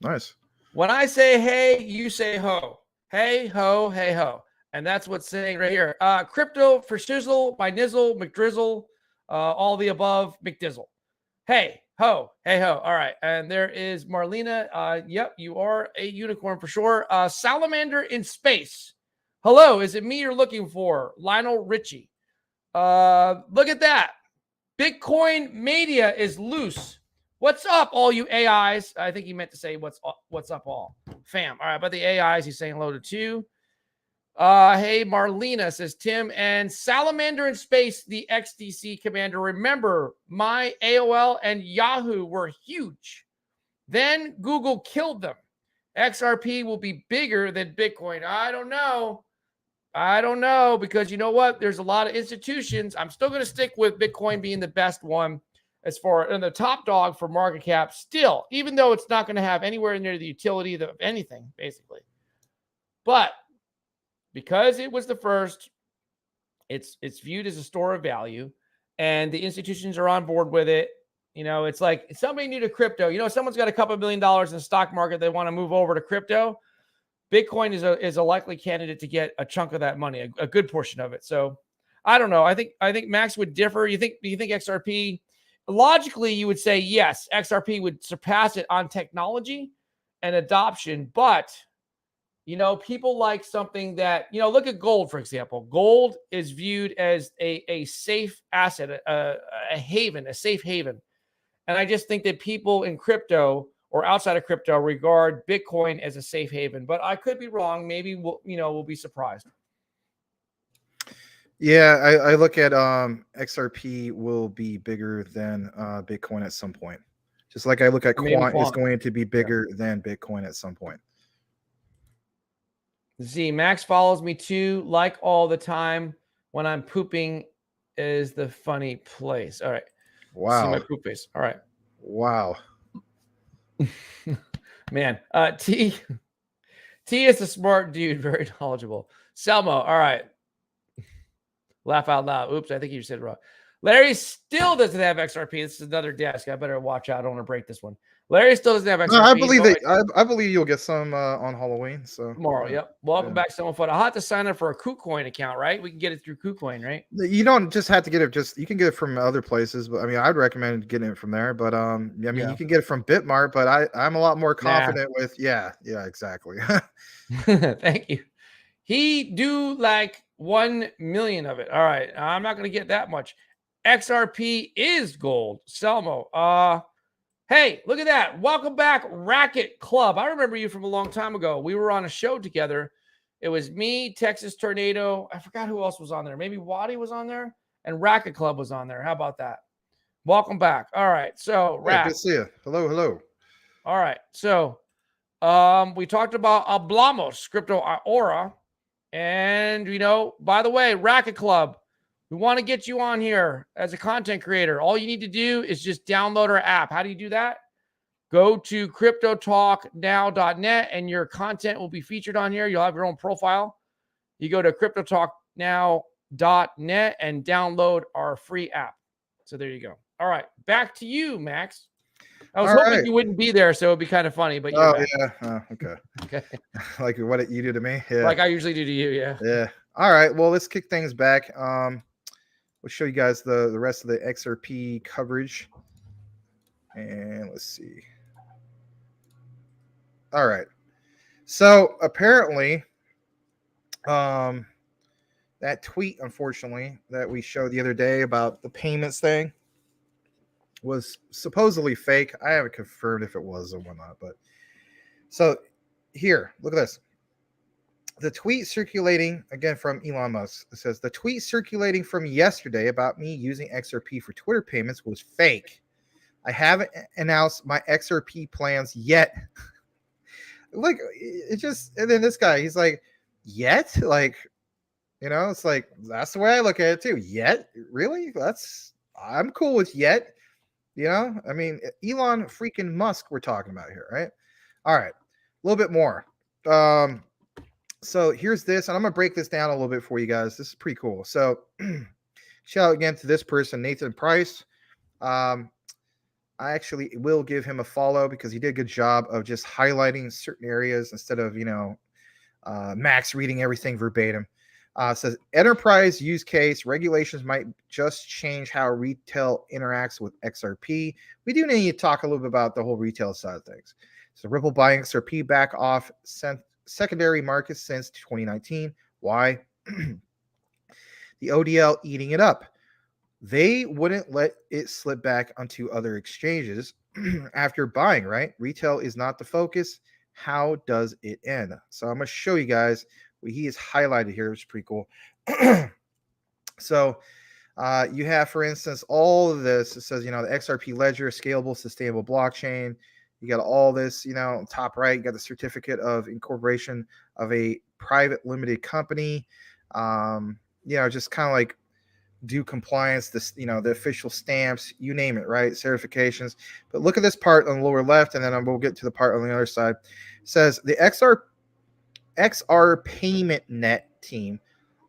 nice. When I say hey, you say ho. Hey, ho, hey, ho. And that's what's saying right here. Crypto for shizzle, by nizzle, McDrizzle, all the above, McDizzle. Hey, ho, hey, ho. All right. And there is Marlena. Yep, you are a unicorn for sure. Salamander in space. Hello, is it me you're looking for? Lionel Richie. Look at that. Bitcoin Mania is loose. What's up, all you AIs? I think he meant to say what's up, all fam. All right, but the AIs, he's saying hello to two. Hey, Marlena, says Tim. And Salamander in Space, the XDC commander. Remember, my AOL and Yahoo were huge. Then Google killed them. XRP will be bigger than Bitcoin. I don't know. Because you know what? There's a lot of institutions. I'm still going to stick with Bitcoin being the best one as far and the top dog for market cap still, even though it's not going to have anywhere near the utility of anything, basically. But because it was the first, it's viewed as a store of value, and the institutions are on board with it. It's like somebody new to crypto. Someone's got a couple $1 million in the stock market. They want to move over to crypto. Bitcoin is a likely candidate to get a chunk of that money, a good portion of it. So I don't know. I think Max would differ. Do you think XRP, logically, you would say yes, XRP would surpass it on technology and adoption, but people like something that, look at gold, for example. Gold is viewed as a safe asset, a haven, a safe haven. And I just think that people in crypto or outside of crypto regard Bitcoin as a safe haven. But I could be wrong. Maybe we'll be surprised. Yeah, I look at XRP will be bigger than Bitcoin at some point. Just like I look at Maybe Quant is Quant. going to be bigger than Bitcoin at some point. Z Max follows me too, like all the time. When I'm pooping is the funny place. All right. Wow. See my poop face. All right. Wow. Man. T is a smart dude, very knowledgeable. Selmo. All right. Laugh out loud. Oops, I think you said it wrong. Larry still doesn't have XRP. This is another desk. I better watch out. I don't want to break this one. Larry still doesn't have XRP. No, I believe I believe you'll get some on Halloween. So tomorrow. Yep. Welcome back, someone. I'll have to sign up for a KuCoin account, right? We can get it through KuCoin, right? You don't just have to get it. You can get it from other places, but I mean, I'd recommend getting it from there. But you can get it from Bitmart. But I'm a lot more confident with. Yeah, exactly. Thank you. He do like 1 million of it. All right, I'm not going to get that much. XRP is gold. Selmo. Hey, look at that. Welcome back, Racket Club. I remember you from a long time ago. We were on a show together. It was me, Texas Tornado. I forgot who else was on there. Maybe Waddy was on there, and Racket Club was on there. How about that? Welcome back. All right. So, good to see you. Hello. All right. So, we talked about Hablamos, Crypto Aura. And, by the way, Racket Club, we want to get you on here as a content creator. All you need to do is just download our app. How do you do that? Go to cryptotalknow.net and your content will be featured on here. You'll have your own profile. You go to cryptotalknow.net and download our free app. So there you go. All right. Back to you, Max. I was hoping you wouldn't be there, so it'd be kind of funny, but you're back. Yeah. Okay. Like what you do to me? Yeah. Like I usually do to you, yeah. Yeah. All right. Well, let's kick things back. We'll show you guys the rest of the XRP coverage. And let's see. All right. So apparently, that tweet, unfortunately, that we showed the other day about the payments thing was supposedly fake. I haven't confirmed if it was or whatnot, but so here, look at this. The tweet circulating again from Elon Musk. It says the tweet circulating from yesterday about me using XRP for Twitter payments was fake. I haven't announced my XRP plans yet. Like it just, and then this guy, he's like, yet? Like, it's like, that's the way I look at it too. Yet? Really? I'm cool with yet. I mean, Elon freaking Musk we're talking about here, right? All right. A little bit more. So here's this, and I'm going to break this down a little bit for you guys. This is pretty cool. So shout out again to this person, Nathan Price. I actually will give him a follow because he did a good job of just highlighting certain areas instead of, Max reading everything verbatim. Says enterprise use case regulations might just change how retail interacts with XRP. We do need to talk a little bit about the whole retail side of things. So Ripple buying XRP back off secondary markets since 2019. Why? The ODL eating it up. They wouldn't let it slip back onto other exchanges after buying, right? Retail is not the focus. How does it end? So I'm going to show you guys what he is highlighted here, which is pretty cool. So you have, for instance, all of this. It says, the XRP ledger, scalable, sustainable blockchain. You got all this, top right, you got the certificate of incorporation of a private limited company. Just kind of like do compliance, this, the official stamps, you name it, right? Certifications. But look at this part on the lower left, and then we'll get to the part on the other side. It says the XR Payment Net team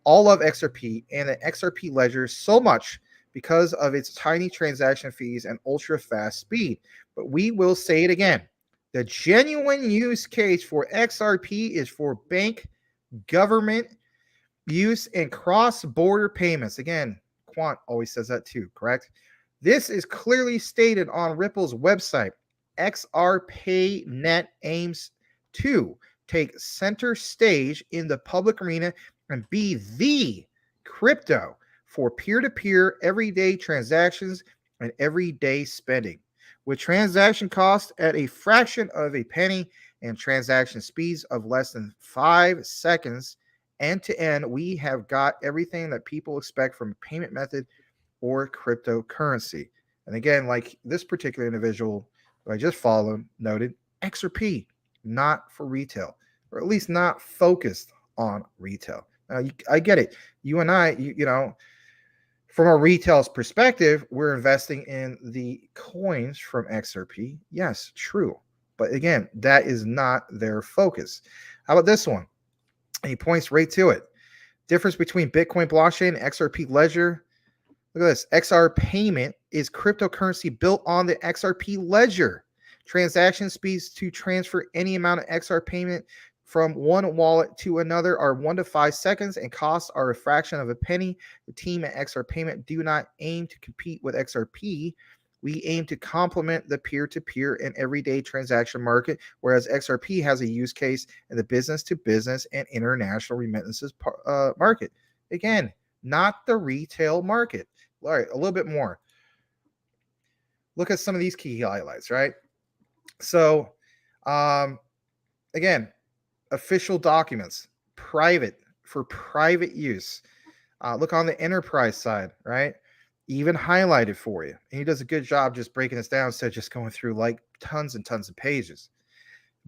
all love XRP and the XRP ledger so much because of its tiny transaction fees and ultra fast speed. But we will say it again. The genuine use case for XRP is for bank, government use, and cross-border payments. Again, Quant always says that too, correct? This is clearly stated on Ripple's website. XRPayNet aims to take center stage in the public arena and be the crypto for peer-to-peer everyday transactions and everyday spending. With transaction costs at a fraction of a penny and transaction speeds of less than 5 seconds, end to end, we have got everything that people expect from a payment method or cryptocurrency. And again, like this particular individual who I just followed noted, Xrp, not for retail, or at least not focused on retail. Now, I get it. You and I, you know, from a retail's perspective, we're investing in the coins from Xrp. Yes, true. But again, that is not their focus. How about this one? And he points right to it. Difference between Bitcoin blockchain and XRP ledger. Look at this. XR payment is cryptocurrency built on the XRP ledger. Transaction speeds to transfer any amount of XR payment from one wallet to another are 1 to 5 seconds, and costs are a fraction of a penny. The team at XR Payment do not aim to compete with XRP. We aim to complement the peer-to-peer and everyday transaction market, whereas XRP has a use case in the business-to-business and international remittances market. Again, not the retail market. All right, a little bit more. Look at some of these key highlights, right? So, again, official documents, private, for private use. Look on the enterprise side, right? Even highlighted for you. And he does a good job just breaking this down instead of just going through like tons and tons of pages.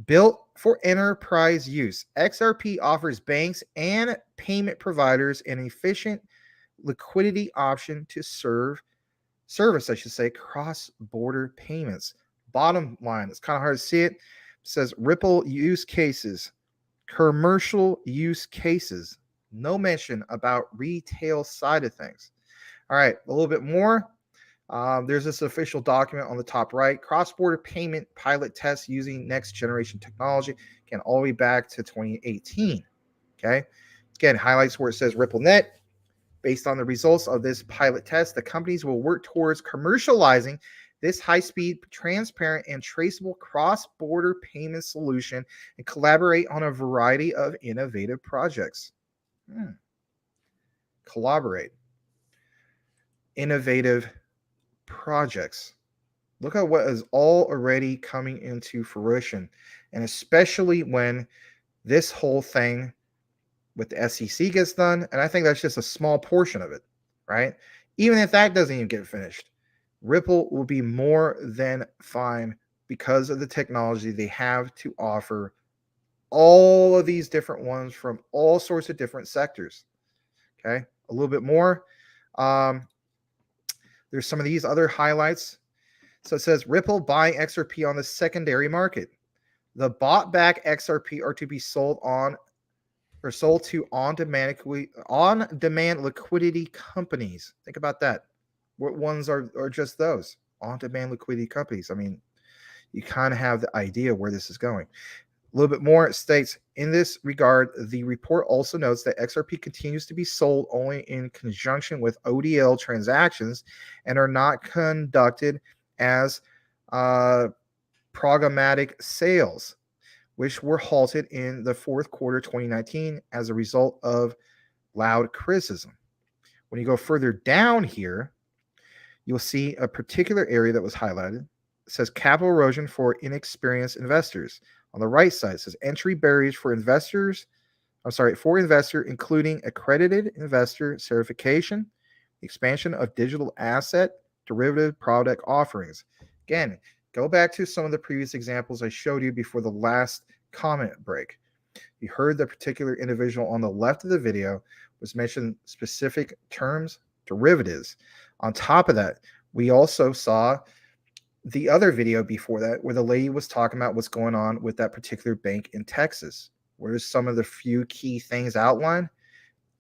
Built for enterprise use, XRP offers banks and payment providers an efficient liquidity option to service, I should say, cross-border payments. Bottom line, it's kind of hard to see it. It says Ripple use cases, commercial use cases. No mention about retail side of things. All right, a little bit more. There's this official document on the top right. Cross-border payment pilot test using next generation technology. Again, all the way back to 2018. Okay. Again, highlights where it says RippleNet. Based on the results of this pilot test, the companies will work towards commercializing this high-speed, transparent, and traceable cross-border payment solution and collaborate on a variety of innovative projects. Collaborate. Innovative projects. Look at what is all already coming into fruition, and especially when this whole thing with the SEC gets done, and I think that's just a small portion of it, right? Even if that doesn't even get finished, Ripple will be more than fine because of the technology they have to offer all of these different ones from all sorts of different sectors. Okay, a little bit more. There's some of these other highlights. So it says Ripple buying XRP on the secondary market. The bought back XRP are to be sold to on-demand liquidity companies. Think about that. What ones are just those? On-demand liquidity companies. I mean, you kind of have the idea where this is going. A little bit more, it states, in this regard, the report also notes that XRP continues to be sold only in conjunction with ODL transactions and are not conducted as programmatic sales, which were halted in the fourth quarter 2019 as a result of loud criticism. When you go further down here, you'll see a particular area that was highlighted. It says capital erosion for inexperienced investors. On the right side, it says entry barriers for investor, including accredited investor certification, expansion of digital asset derivative product offerings. Again, go back to some of the previous examples I showed you before the last comment break. You heard the particular individual on the left of the video was mentioning specific terms, derivatives. On top of that, we also saw the other video before that where the lady was talking about what's going on with that particular bank in Texas. Where's some of the few key things outlined?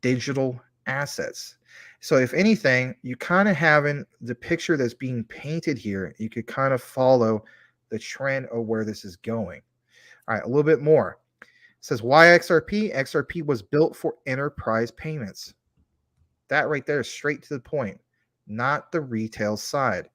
Digital assets. So if anything, you kind of having the picture that's being painted here, you could kind of follow the trend of where this is going. All right, a little bit more. It says why XRP? XRP was built for enterprise payments. That right there is straight to the point, not the retail side.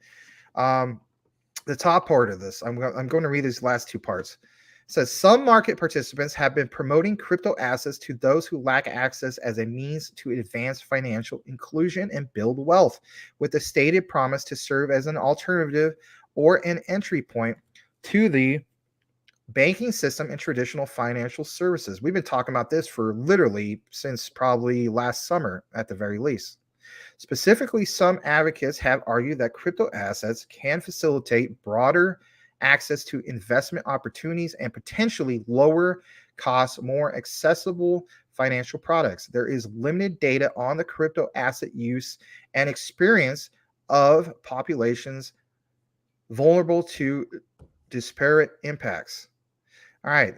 The top part of this, I'm going to read these last two parts. It says some market participants have been promoting crypto assets to those who lack access as a means to advance financial inclusion and build wealth, with the stated promise to serve as an alternative or an entry point to the banking system and traditional financial services. We've been talking about this for literally since probably last summer at the very least. Specifically, some advocates have argued that crypto assets can facilitate broader access to investment opportunities and potentially lower cost, more accessible financial products. There is limited data on the crypto asset use and experience of populations vulnerable to disparate impacts. All right,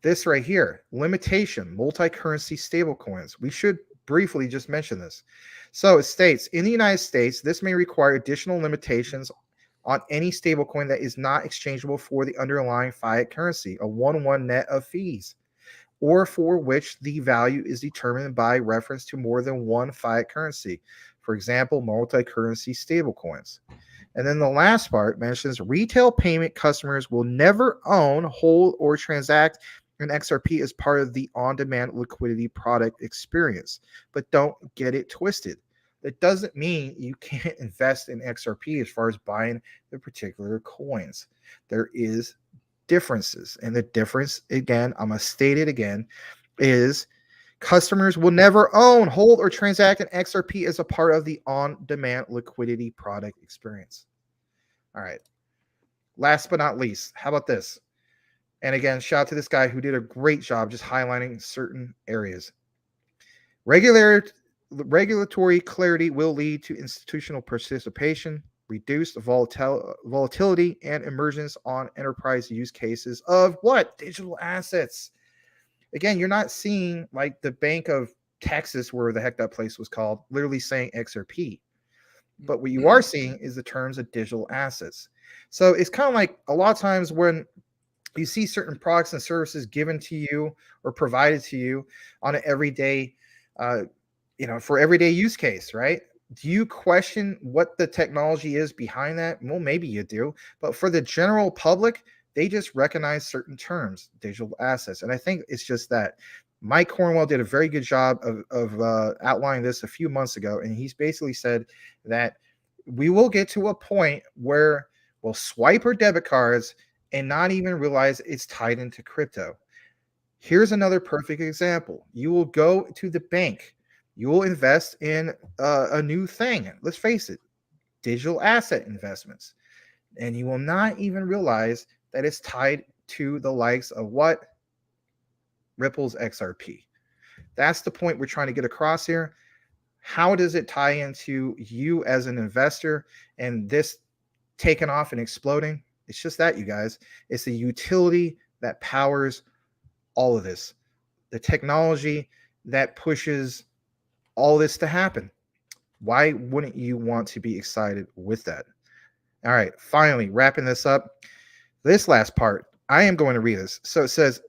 this right here, limitation, multi-currency stablecoins. We should briefly just mention this. So it states, in the United States, this may require additional limitations on any stablecoin that is not exchangeable for the underlying fiat currency, a 1-1 net of fees, or for which the value is determined by reference to more than one fiat currency. For example, multi-currency stablecoins. And then the last part mentions retail payment customers will never own, hold, or transact an XRP as part of the on-demand liquidity product experience. But don't get it twisted. That doesn't mean you can't invest in XRP as far as buying the particular coins. There is differences. And the difference, again, I'm going to state it again, is customers will never own, hold, or transact an XRP as a part of the on-demand liquidity product experience. All right. Last but not least, how about this? And again, shout out to this guy who did a great job just highlighting certain areas. Regulatory clarity will lead to institutional participation, reduced volatility, and emergence on enterprise use cases of what? Digital assets. Again, you're not seeing like the Bank of Texas, where the heck that place was called, literally saying XRP. But what you are seeing is the terms of digital assets. So it's kind of like a lot of times when you see certain products and services given to you or provided to you on an everyday, for everyday use case, right? Do you question what the technology is behind that? Well, maybe you do. But for the general public, they just recognize certain terms, digital assets. And I think it's just that. Mike Cornwell did a very good job of outlining this a few months ago. And he's basically said that we will get to a point where we'll swipe our debit cards and not even realize it's tied into crypto. Here's another perfect example. You will go to the bank. You will invest in a new thing. Let's face it, digital asset investments. And you will not even realize that it's tied to the likes of what? Ripple's XRP. That's the point we're trying to get across here. How does it tie into you as an investor and this taking off and exploding? It's just that, you guys. It's the utility that powers all of this. The technology that pushes all this to happen. Why wouldn't you want to be excited with that? All right, finally, wrapping this up. This last part, I am going to read this. So it says,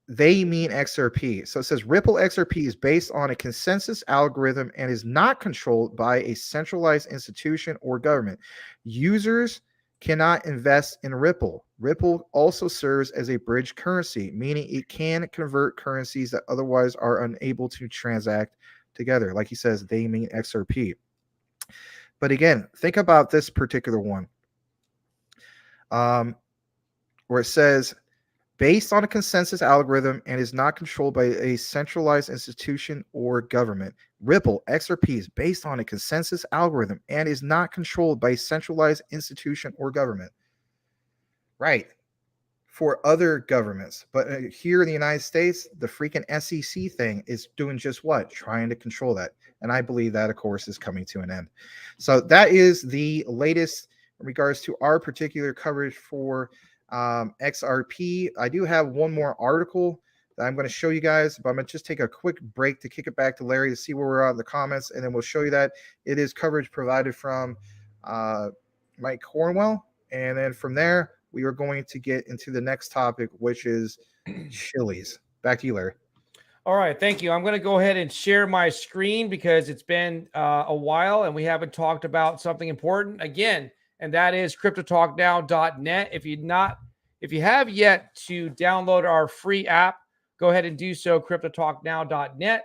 they mean XRP. So it says Ripple XRP is based on a consensus algorithm and is not controlled by a centralized institution or government. Users cannot invest in Ripple. Ripple also serves as a bridge currency, meaning it can convert currencies that otherwise are unable to transact together. Like he says, they mean XRP. But again, think about this particular one, where it says, based on a consensus algorithm and is not controlled by a centralized institution or government. Ripple XRP is based on a consensus algorithm and is not controlled by a centralized institution or government. Right. For other governments. But here in the United States, the freaking SEC thing is doing just what? Trying to control that. And I believe that, of course, is coming to an end. So that is the latest in regards to our particular coverage for XRP. I do have one more article that I'm going to show you guys, but I'm going to just take a quick break to kick it back to Larry to see where we're at in the comments, and then we'll show you that it is coverage provided from Mike Cornwell. And then from there, we are going to get into the next topic, which is Chili's. Back to you, Larry. All right, thank you. I'm going to go ahead and share my screen because it's been a while and we haven't talked about something important again, and that is cryptotalknow.net. If you have yet to download our free app, go ahead and do so, cryptotalknow.net.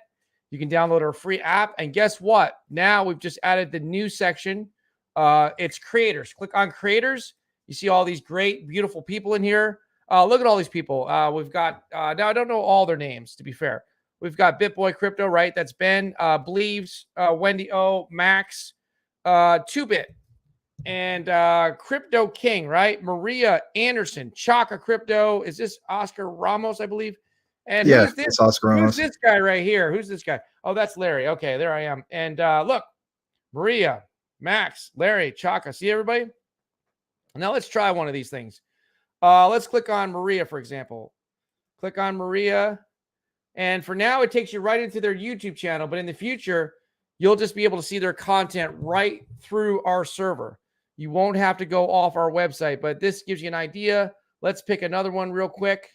You can download our free app, and guess what? Now we've just added the new section. It's creators. Click on creators, You see all these great, beautiful people in here. Look at all these people. We've got, now I don't know all their names, to be fair. We've got BitBoy Crypto, right? That's Ben, Believes, Wendy O, Max, 2-Bit, and Crypto King, right? Maria Anderson, Chaka Crypto. Is this Oscar Ramos, I believe? And Yeah, who's this? it's Oscar Who's Ramos. this guy right here? Who's this guy? Oh, that's Larry. Okay, there I am. And look, Maria, Max, Larry, Chaka. See everybody? Now let's try one of these things. Let's click on Maria, for example. Click on Maria. And for now, it takes you right into their YouTube channel. But in the future, you'll just be able to see their content right through our server. You won't have to go off our website. But this gives you an idea. Let's pick another one real quick.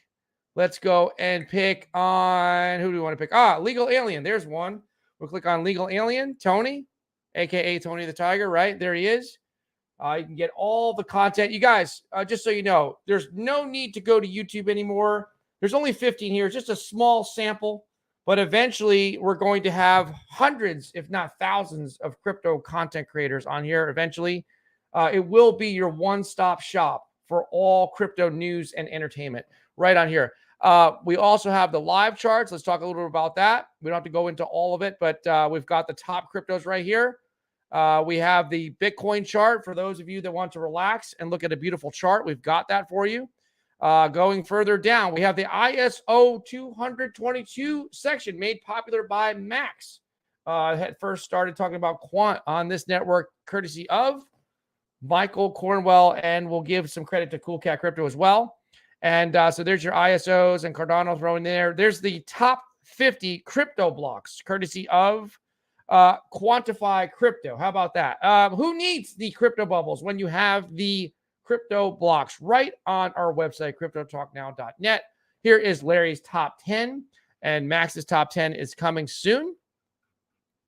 Let's go and pick on, who do we want to pick? Legal Alien. There's one. We'll click on Legal Alien. Tony, a.k.a. Tony the Tiger, right? There he is. You can get all the content. You guys, just so you know, there's no need to go to YouTube anymore. There's only 15 here. It's just a small sample. But eventually, we're going to have hundreds, if not thousands, of crypto content creators on here eventually. It will be your one-stop shop for all crypto news and entertainment right on here. We also have the live charts. Let's talk a little bit about that. We don't have to go into all of it, but we've got the top cryptos right here. We have the Bitcoin chart for those of you that want to relax and look at a beautiful chart. We've got that for you. Going further down, we have the ISO 222 section made popular by Max. Had first started talking about Quant on this network, courtesy of Michael Cornwell, and we'll give some credit to Cool Cat Crypto as well. And so there's your ISOs and Cardano thrown there. There's the top 50 crypto blocks, courtesy of Quantify Crypto. How about that? Who needs the crypto bubbles when you have the crypto blocks right on our website, cryptotalknow.net? Here is Larry's top 10, and Max's top 10 is coming soon.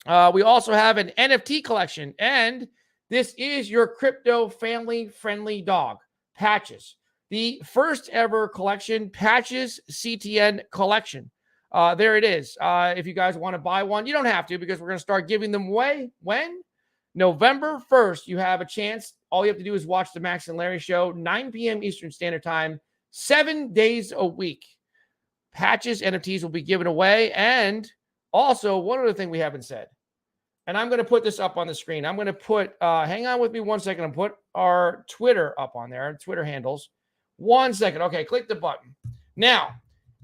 We also have an NFT collection, and this is your crypto family-friendly dog, Patches. The first ever collection, Patches CTN collection. There it is. If you guys want to buy one, you don't have to, because we're going to start giving them away when? November 1st. You have a chance. All you have to do is watch the Max and Larry show, 9 p.m. Eastern Standard Time, 7 days a week. Patches NFTs will be given away. And also, one other thing we haven't said, and I'm going to put this up on the screen. I'm going to put, hang on with me 1 second. I'll put our Twitter up on there, Twitter handles. 1 second. Okay, click the button. Now,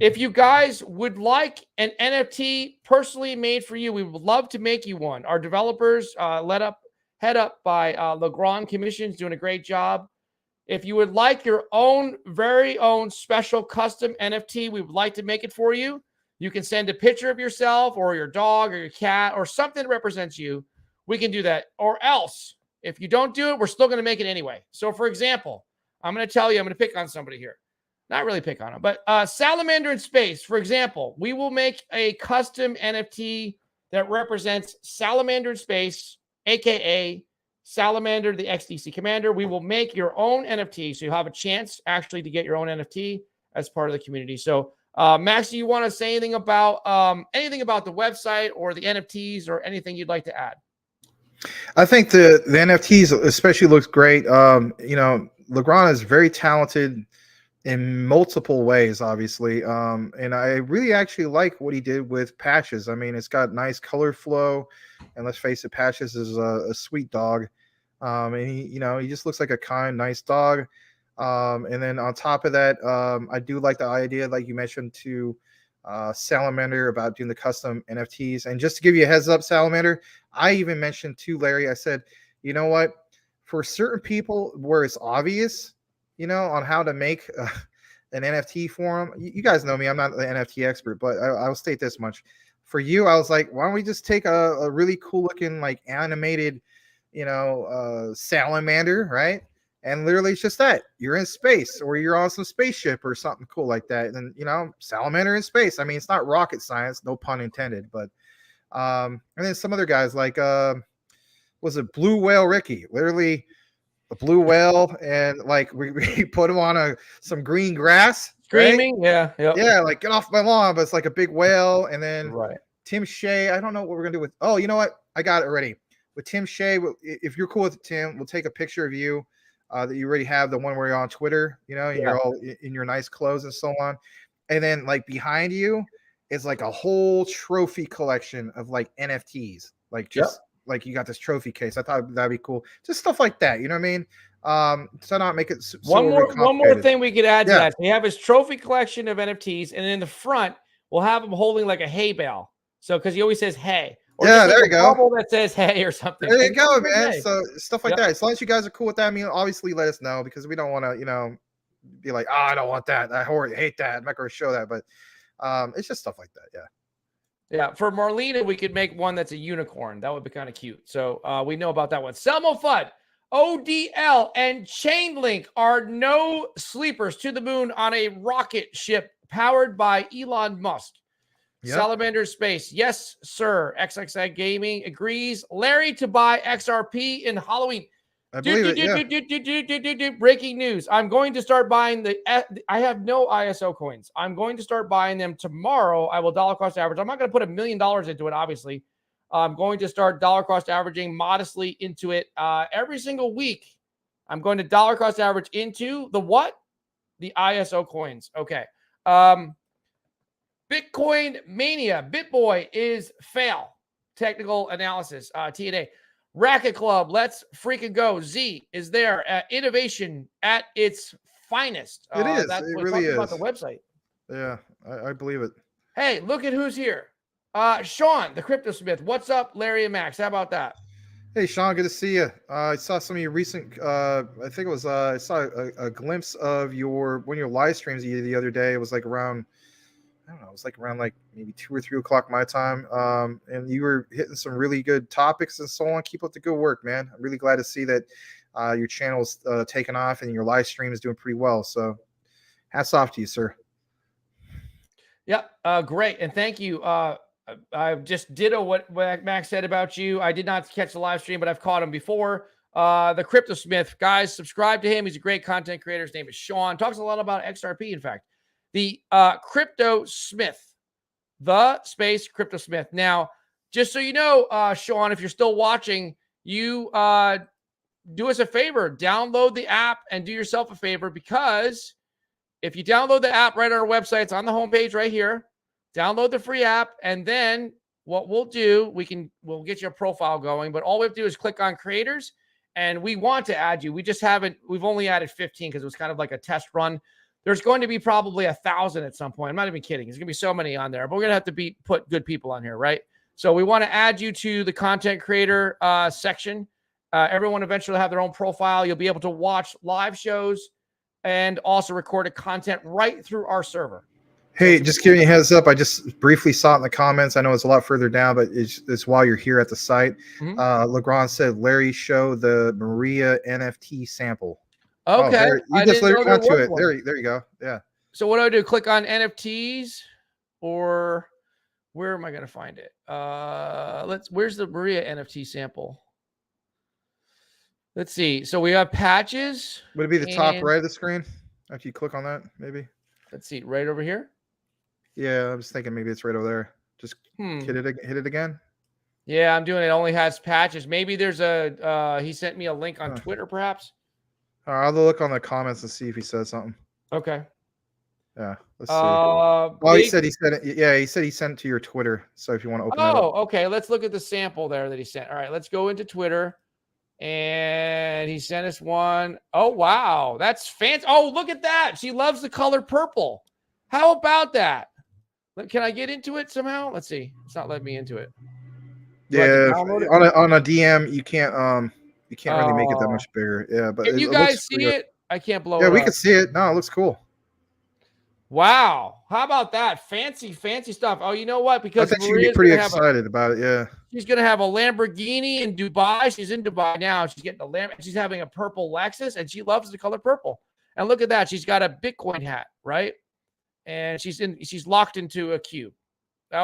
if you guys would like an NFT personally made for you, we would love to make you one. Our developers, head up by Legrand Commissions, doing a great job. If you would like your own, very own special custom NFT, we would like to make it for you. You can send a picture of yourself or your dog or your cat or something that represents you. We can do that. Or else, if you don't do it, we're still going to make it anyway. So, for example, I'm going to tell you, I'm going to pick on somebody here. Not really pick on them, but Salamander in Space, for example, we will make a custom NFT that represents Salamander in Space, a.k.a. Salamander, the XDC Commander. We will make your own NFT, so you'll have a chance actually to get your own NFT as part of the community. So, Max, do you want to say anything about the website or the NFTs or anything you'd like to add? I think the NFTs especially looks great. Legrand is very talented in multiple ways, obviously. And I really actually like what he did with Patches. I mean, it's got nice color flow, and let's face it, Patches is a sweet dog. And he just looks like a kind, nice dog. And then on top of that, I do like the idea, like you mentioned, to Salamander about doing the custom NFTs. And just to give you a heads up, Salamander, I even mentioned to Larry, I said, you know what, for certain people where it's obvious, on how to make an NFT for them. You guys know me, I'm not the NFT expert, but I'll state this much. For you, I was like, why don't we just take a really cool looking, like animated, salamander, right? And literally it's just that. You're in space, or you're on some spaceship or something cool like that. And, salamander in space. I mean, it's not rocket science, no pun intended. But and then some other guys like, was it Blue Whale Ricky? Literally a blue whale, and like we put him on some green grass. Screaming, right? Yeah, like get off my lawn, but it's like a big whale. And then right. Tim Shea, I don't know what we're gonna do with. Oh, you know what? I got it ready. With Tim Shea, if you're cool with it, Tim, we'll take a picture of you that you already have, the one where you're on Twitter, you know, and you're all in your nice clothes and so on. And then like behind you is like a whole trophy collection of like NFTs, like just like you got this trophy case. I thought that'd be cool. Just stuff like that. You know what I mean? So not make it so one more thing we could add to that. We have his trophy collection of NFTs, and in the front we'll have him holding like a hay bale. So because he always says hey. Or yeah, there you go. That says hey or something. There you go, man. So stuff like that. As long as you guys are cool with that, I mean, obviously let us know, because we don't want to, you know, be like, oh, I don't want that. I hate that. I'm not going to show that. But it's just stuff like that. Yeah. Yeah. For Marlena, we could make one that's a unicorn. That would be kind of cute. So we know about that one. Selmo Fudd, ODL, and Chainlink are no sleepers to the moon on a rocket ship powered by Elon Musk. Yep. Salamander Space. Yes, sir. XXI Gaming agrees. Larry to buy XRP in Halloween. I believe it. Breaking news. I'm going to start buying I have no ISO coins. I'm going to start buying them tomorrow. I will dollar cost average. I'm not going to put $1 million into it, obviously. I'm going to start dollar cost averaging modestly into it every single week. I'm going to dollar cost average into the what? The ISO coins. Okay. Bitcoin Mania, BitBoy is fail. Technical analysis, TNA. Racket Club, let's freaking go. Z is there. Innovation at its finest. It is. That's it what really is. About the website. Yeah, I believe it. Hey, look at who's here. Sean, the Crypto Smith. What's up, Larry and Max? How about that? Hey, Sean, good to see you. I saw some of your recent, I think it was, I saw a glimpse of one of your live streams the other day. It was like around, I don't know, it was like around like maybe 2 or 3 o'clock my time. And you were hitting some really good topics and so on. Keep up the good work, man. I'm really glad to see that your channel's taken off and your live stream is doing pretty well. So hats off to you, sir. Yeah, great. And thank you. I just ditto what Max said about you. I did not catch the live stream, but I've caught him before. The Crypto Smith, guys, subscribe to him. He's a great content creator. His name is Sean. Talks a lot about XRP, in fact. The Crypto Smith, the space Crypto Smith. Now, just so you know, Sean, if you're still watching, you do us a favor, download the app and do yourself a favor, because if you download the app right on our website, it's on the homepage right here. Download the free app, and then what we'll do, we'll get your profile going, but all we have to do is click on creators, and we want to add you. We've only added 15 because it was kind of like a test run. There's going to be probably 1,000 at some point. I'm not even kidding. There's going to be so many on there, but we're going to have to put good people on here, right? So we want to add you to the content creator section. Everyone eventually will have their own profile. You'll be able to watch live shows and also recorded content right through our server. Hey, just giving you a heads up. I just briefly saw it in the comments. I know it's a lot further down, but it's while you're here at the site. Legrand said, Larry, show the Maria NFT sample. Okay. You just literally went to it. There you go. Yeah. So what do? Click on NFTs, or where am I going to find it? Where's the Maria NFT sample? Let's see. So we have patches. Would it be the top right of the screen after you click on that? Maybe. Let's see. Right over here. Yeah, I was thinking maybe it's right over there. Just hit it again. Yeah, I'm doing it. Only has patches. Maybe there's he sent me a link on Twitter, perhaps. I'll look on the comments and see if he said something. Okay. Yeah. Let's see. He said he sent it. Yeah, he said he sent it to your Twitter. So if you want to open that up. Okay. Let's look at the sample there that he sent. All right, let's go into Twitter. And he sent us one. Oh, wow. That's fancy. Oh, look at that. She loves the color purple. How about that? Can I get into it somehow? Let's see. It's not letting me into it. Yeah, on a DM, you can't really make it that much bigger. Yeah, but can you guys see it? I can't blow it. Yeah, we can see it. No, it looks cool. Wow. How about that? Fancy stuff. Oh, you know what? Because I think she'd be pretty excited about it. Yeah. She's going to have a Lamborghini in Dubai. She's in Dubai now. She's getting she's having a purple Lexus, and she loves the color purple. And look at that. She's got a Bitcoin hat, right? And she's locked into a cube.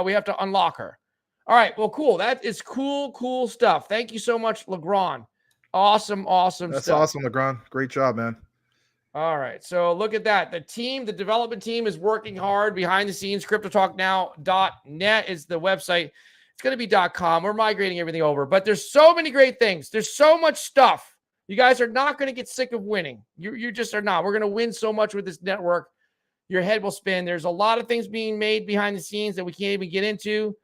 We have to unlock her. All right. Well, cool. That is cool stuff. Thank you so much, Legrand. Awesome stuff. That's awesome, Legrand. Great job, man. All right. So look at that. The development team is working hard behind the scenes. CryptoTalkNow.net is the website. It's going to be .com. We're migrating everything over, but there's so many great things. There's so much stuff You guys are not going to get sick of winning. You just are not. We're going to win so much with this network. Your head will spin. There's a lot of things being made behind the scenes that we can't even get into.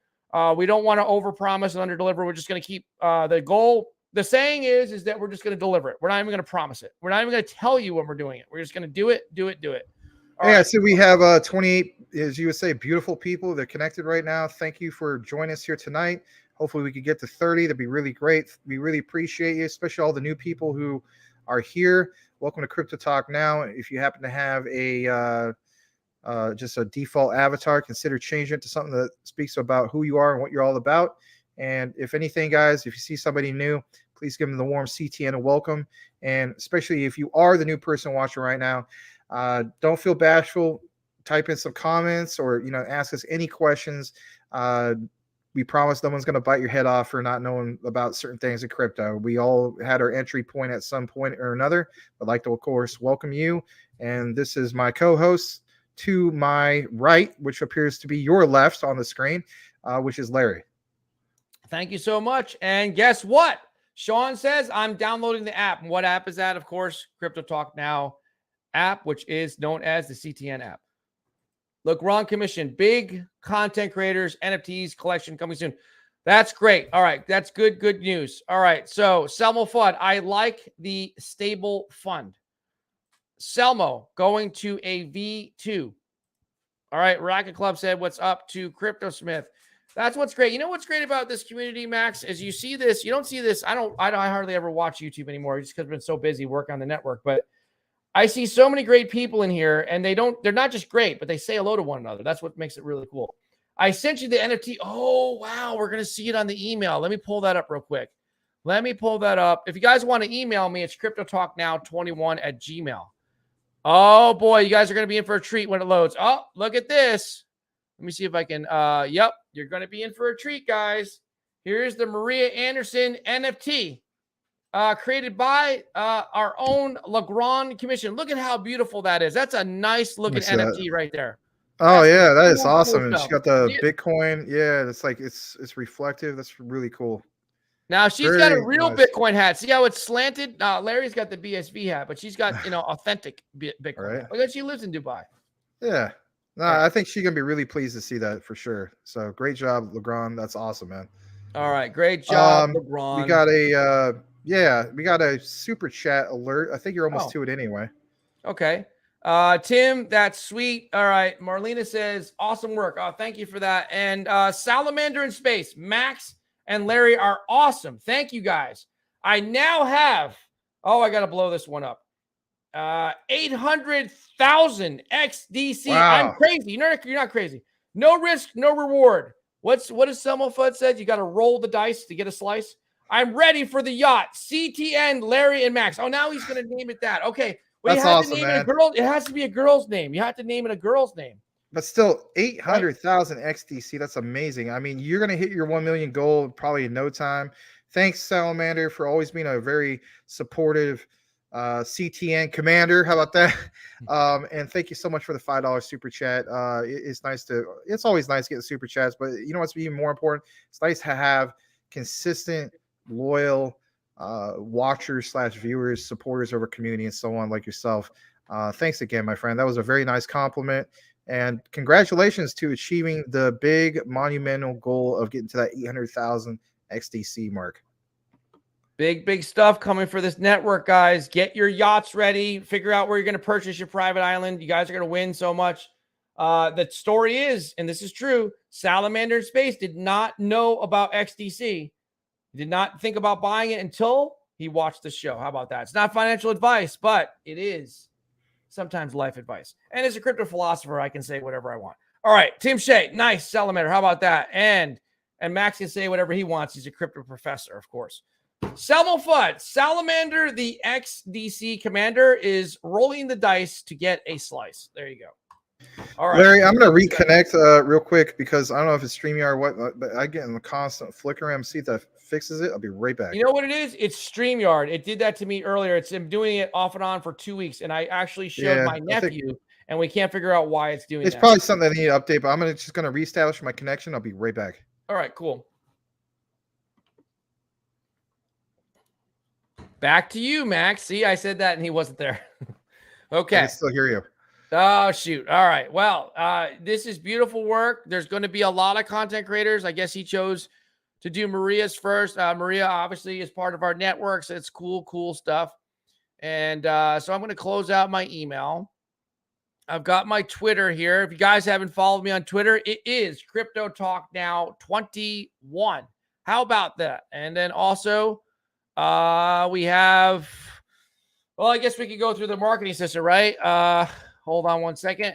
We don't want to overpromise and underdeliver. We're just going to keep the goal. The saying is that we're just going to deliver it. We're not even going to promise it. We're not even going to tell you when we're doing it. We're just going to do it. All yeah, right. so we have 28, as you would say, beautiful people. They're connected right now. Thank you for joining us here tonight. Hopefully we could get to 30. That'd be really great. We really appreciate you, especially all the new people who are here. Welcome to Crypto Talk Now. If you happen to have a just a default avatar, consider changing it to something that speaks about who you are and what you're all about. And if anything, guys, if you see somebody new, please give them the warm CTN and welcome. And especially if you are the new person watching right now, don't feel bashful. Type in some comments or, ask us any questions. We promise no one's going to bite your head off for not knowing about certain things in crypto. We all had our entry point at some point or another. I'd like to, of course, welcome you. And this is my co-host to my right, which appears to be your left on the screen, which is Larry. Thank you so much. And guess what? Sean says I'm downloading the app. And what app is that? Of course, Crypto Talk Now app, which is known as the CTN app. Look, Ron Commission, big content creators, NFTs collection coming soon. That's great. All right. That's good news. All right. So Selmo Fund, I like the stable fund. Selmo going to a V2. All right. Racket Club said, what's up to Crypto Smith? That's what's great. You know what's great about this community, Max, is you see this. You don't see this. I hardly ever watch YouTube anymore just because I've been so busy working on the network. But I see so many great people in here, and they're not just great, but they say hello to one another. That's what makes it really cool. I sent you the NFT. Oh, wow. We're going to see it on the email. Let me pull that up real quick. Let me pull that up. If you guys want to email me, it's cryptotalknow21@gmail. Oh, boy. You guys are going to be in for a treat when it loads. Oh, look at this. Let me see if I can. Yep. You're going to be in for a treat, guys. Here's the Maria Anderson NFT. Created by our own Legrand Commission. Look at how beautiful that is. That's a nice looking NFT right there. Oh, That's yeah, that is cool, awesome. cool And she got the Bitcoin. Yeah, it's like it's reflective. That's really cool. Now she's Very got a real nice. Bitcoin hat. See how it's slanted? Larry's got the BSV hat, but she's got authentic Bitcoin. Right. Hat. Look at she lives in Dubai. Yeah. No, Yeah. I think she's gonna be really pleased to see that for sure. So great job, Legrand. That's awesome, man. All right, great job, We Legrand. got a super chat alert. I think you're almost to it anyway. Okay. Tim, that's sweet. All right. Marlena says, awesome work. Oh, thank you for that. And Salamander in Space, Max and Larry are awesome. Thank you guys. I now have, I got to blow this one up. 800,000 XDC. Wow. I'm crazy. You're not crazy. No risk, no reward. What does Selmo Fudd said? You got to roll the dice to get a slice. I'm ready for the yacht. CTN, Larry, and Max. Oh, now he's going to name it that. Okay. Well, That's you have awesome, to name man. it a girl. It has to be a girl's name. You have to name it a girl's name. But still, 800,000 XDC. That's amazing. I mean, you're going to hit your 1 million goal probably in no time. Thanks, Salamander, for always being a very supportive CTN commander. How about that? And thank you so much for the $5 super chat. It's always nice getting super chats, but you know what's even more important? It's nice to have consistent, loyal watchers / viewers, supporters of our community, and so on, like yourself. Thanks again, my friend. That was a very nice compliment. And congratulations to achieving the big monumental goal of getting to that 800,000 XDC mark. Big stuff coming for this network, guys. Get your yachts ready. Figure out where you're going to purchase your private island. You guys are going to win so much. The story is, and this is true, Salamander in Space did not know about XDC. He did not think about buying it until he watched the show. How about that? It's not financial advice, but it is sometimes life advice. And as a crypto philosopher, I can say whatever I want. All right, Tim Shea, nice. Salamander, how about that? And Max can say whatever he wants. He's a crypto professor, of course. Selmo Fudd, Salamander, the XDC commander, is rolling the dice to get a slice. There you go. All right, Larry, I'm going to reconnect real quick because I don't know if it's StreamYard or what, but I get in the constant flickering. See if that fixes it. I'll be right back. You know what it is? It's StreamYard. It did that to me earlier. I'm doing it off and on for 2 weeks, and I actually showed my nephew, and we can't figure out why it's doing that. It's probably something I need to update, but I'm just going to reestablish my connection. I'll be right back. All right, cool. Back to you, Max. See, I said that and he wasn't there. I Okay. can still hear you. Oh, shoot. All right. Well, this is beautiful work. There's going to be a lot of content creators. I guess he chose to do Maria's first. Maria obviously is part of our network, so it's cool stuff. And so I'm going to close out my email. I've got my Twitter here. If you guys haven't followed me on Twitter, it is Crypto Talk Now 21. How about that? And then also we have, well, I guess we could go through the marketing system, right? Hold on one second.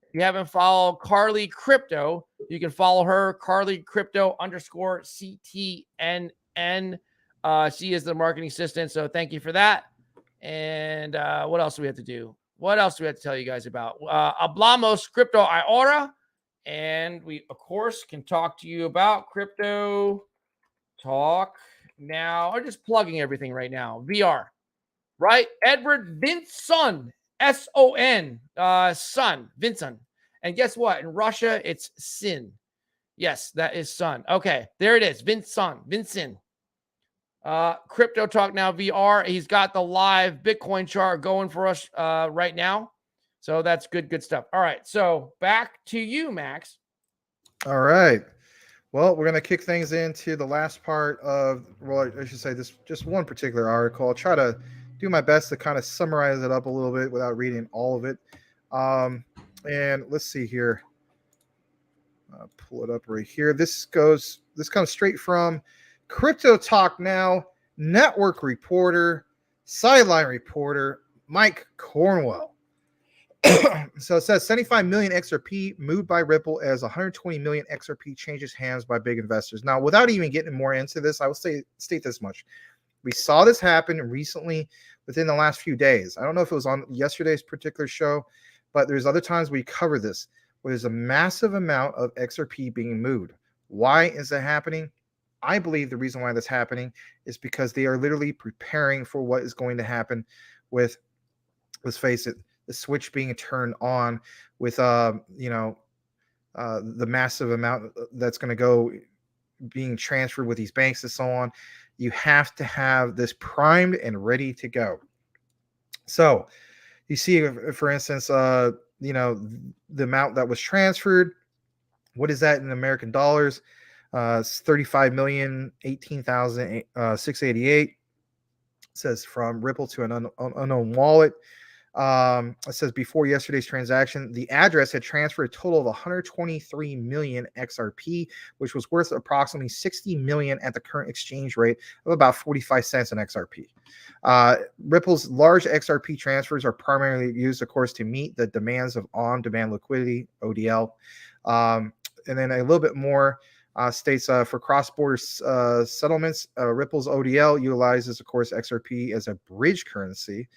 If you haven't followed Carly Crypto, you can follow her, Carly Crypto _CTNN. She is the marketing assistant. So thank you for that. And what else do we have to do? What else do we have to tell you guys about? Hablamos Crypto Ahora. And we, of course, can talk to you about Crypto Talk Now. I'm just plugging everything right now. VR, right? Edward Vinson, S-O-N, son, Vinson. And guess what? In Russia, it's Sin. Yes, that is son. Okay, there it is. Vincent. Crypto Talk Now VR. He's got the live Bitcoin chart going for us right now. So that's good stuff. All right. So back to you, Max. All right. Well, we're going to kick things into the last part of, well, I should say this, just one particular article. I'll try to do my best to kind of summarize it up a little bit without reading all of it. And let's see here. I'll pull it up right here. This comes straight from Crypto Talk Now network reporter, sideline reporter, Mike Cornwell. So it says 75 million XRP moved by Ripple as 120 million XRP changes hands by big investors. Now, without even getting more into this, I will state this much. We saw this happen recently within the last few days. I don't know if it was on yesterday's particular show, but there's other times we cover this where there's a massive amount of XRP being moved. Why is that happening? I believe the reason why that's happening is because they are literally preparing for what is going to happen with, let's face it, the switch being turned on with, the massive amount that's going to go being transferred with these banks and so on. You have to have this primed and ready to go. So you see, for instance, the amount that was transferred. What is that in American dollars? It's 35,018,688. It says from Ripple to an unknown wallet. It says before yesterday's transaction, the address had transferred a total of 123 million XRP, which was worth approximately 60 million at the current exchange rate of about 45 cents an XRP. Ripple's large XRP transfers are primarily used, of course, to meet the demands of on-demand liquidity, ODL. And then a little bit more states for cross-border settlements, Ripple's ODL utilizes, of course, XRP as a bridge currency.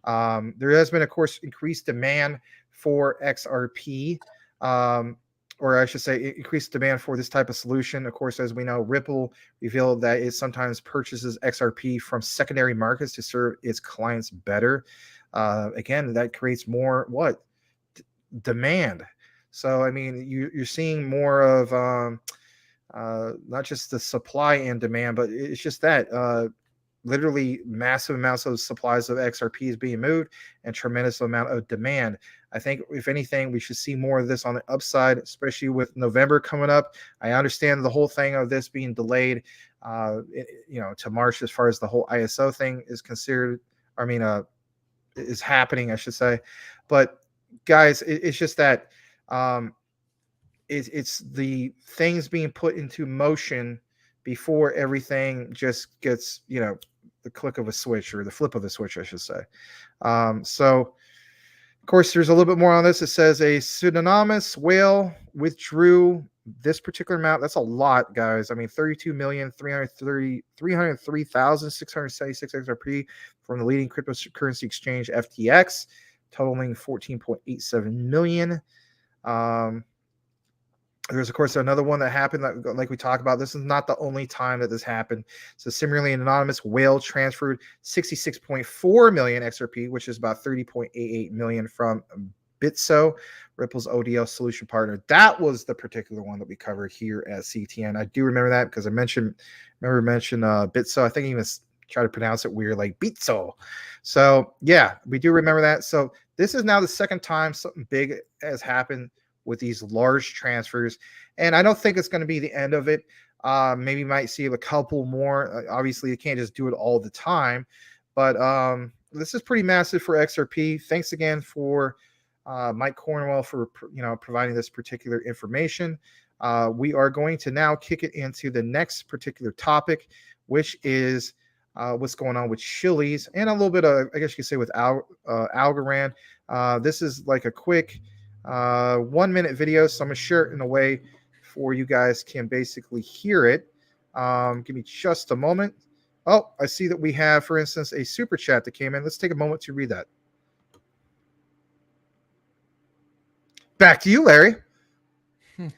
There has been, of course, increased demand for XRP, or I should say increased demand for this type of solution. Of course, as we know, Ripple revealed that it sometimes purchases XRP from secondary markets to serve its clients better. Again, that creates more demand. So, I mean, you're seeing more of not just the supply and demand, but it's just that literally massive amounts of supplies of XRP is being moved and tremendous amount of demand. I think if anything, we should see more of this on the upside, especially with November coming up. I understand the whole thing of this being delayed, to March as far as the whole ISO thing is considered. Is happening, I should say. But guys, it's just that it's the things being put into motion before everything just gets, the click of a switch or the flip of a switch, I should say. So, of course, there's a little bit more on this. It says a pseudonymous whale withdrew this particular amount. That's a lot, guys. I mean, 32,303,676 XRP from the leading cryptocurrency exchange FTX, totaling 14.87 million. There's, of course, another one that happened that, like we talked about, this is not the only time that this happened. So similarly, an anonymous whale transferred 66.4 million XRP, which is about 30.88 million from Bitso, Ripple's ODL solution partner. That was the particular one that we covered here at CTN. I do remember that because I mentioned Bitso. I think even try to pronounce it weird, like Bitso. So yeah, we do remember that. So this is now the second time something big has happened with these large transfers, and I don't think it's going to be the end of it. Maybe might see a couple more. Obviously, you can't just do it all the time, but this is pretty massive for XRP. Thanks again for Mike Cornwell for providing this particular information. We are going to now kick it into the next particular topic, which is what's going on with Chili's and a little bit of, I guess you could say, with Algorand. This is like a quick 1 minute video, so I'm gonna share it in a way for you guys can basically hear it. Give me just a moment. Oh, I see that we have, for instance, a super chat that came in. Let's take a moment to read that. Back to you, Larry.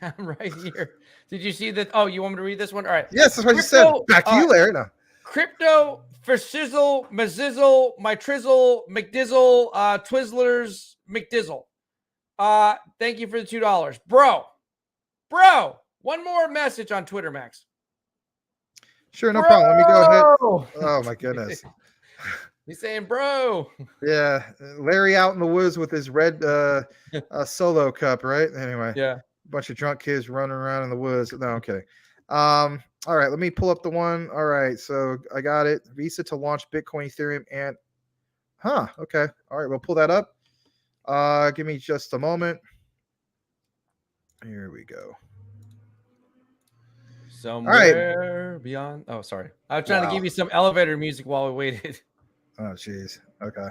I'm right here. Did you see that? Oh, you want me to read this one? All right. Yes, that's what you said. Back to you, Larry. No. Crypto for sizzle, mazizzle, my trizzle, McDizzle, Twizzlers, McDizzle. Thank you for the $2. Bro, one more message on Twitter, Max. Sure, no problem. Let me go ahead. Oh my goodness. He's saying, bro. Yeah, Larry out in the woods with his red solo cup, right? Anyway, yeah, a bunch of drunk kids running around in the woods. No, I'm kidding. All right, let me pull up the one. All right, so I got it. Visa to launch Bitcoin, Ethereum, and okay. All right, we'll pull that up. Give me just a moment. Here we go. Somewhere beyond. Oh, sorry. I was trying to give you some elevator music while we waited. Oh, geez. Okay.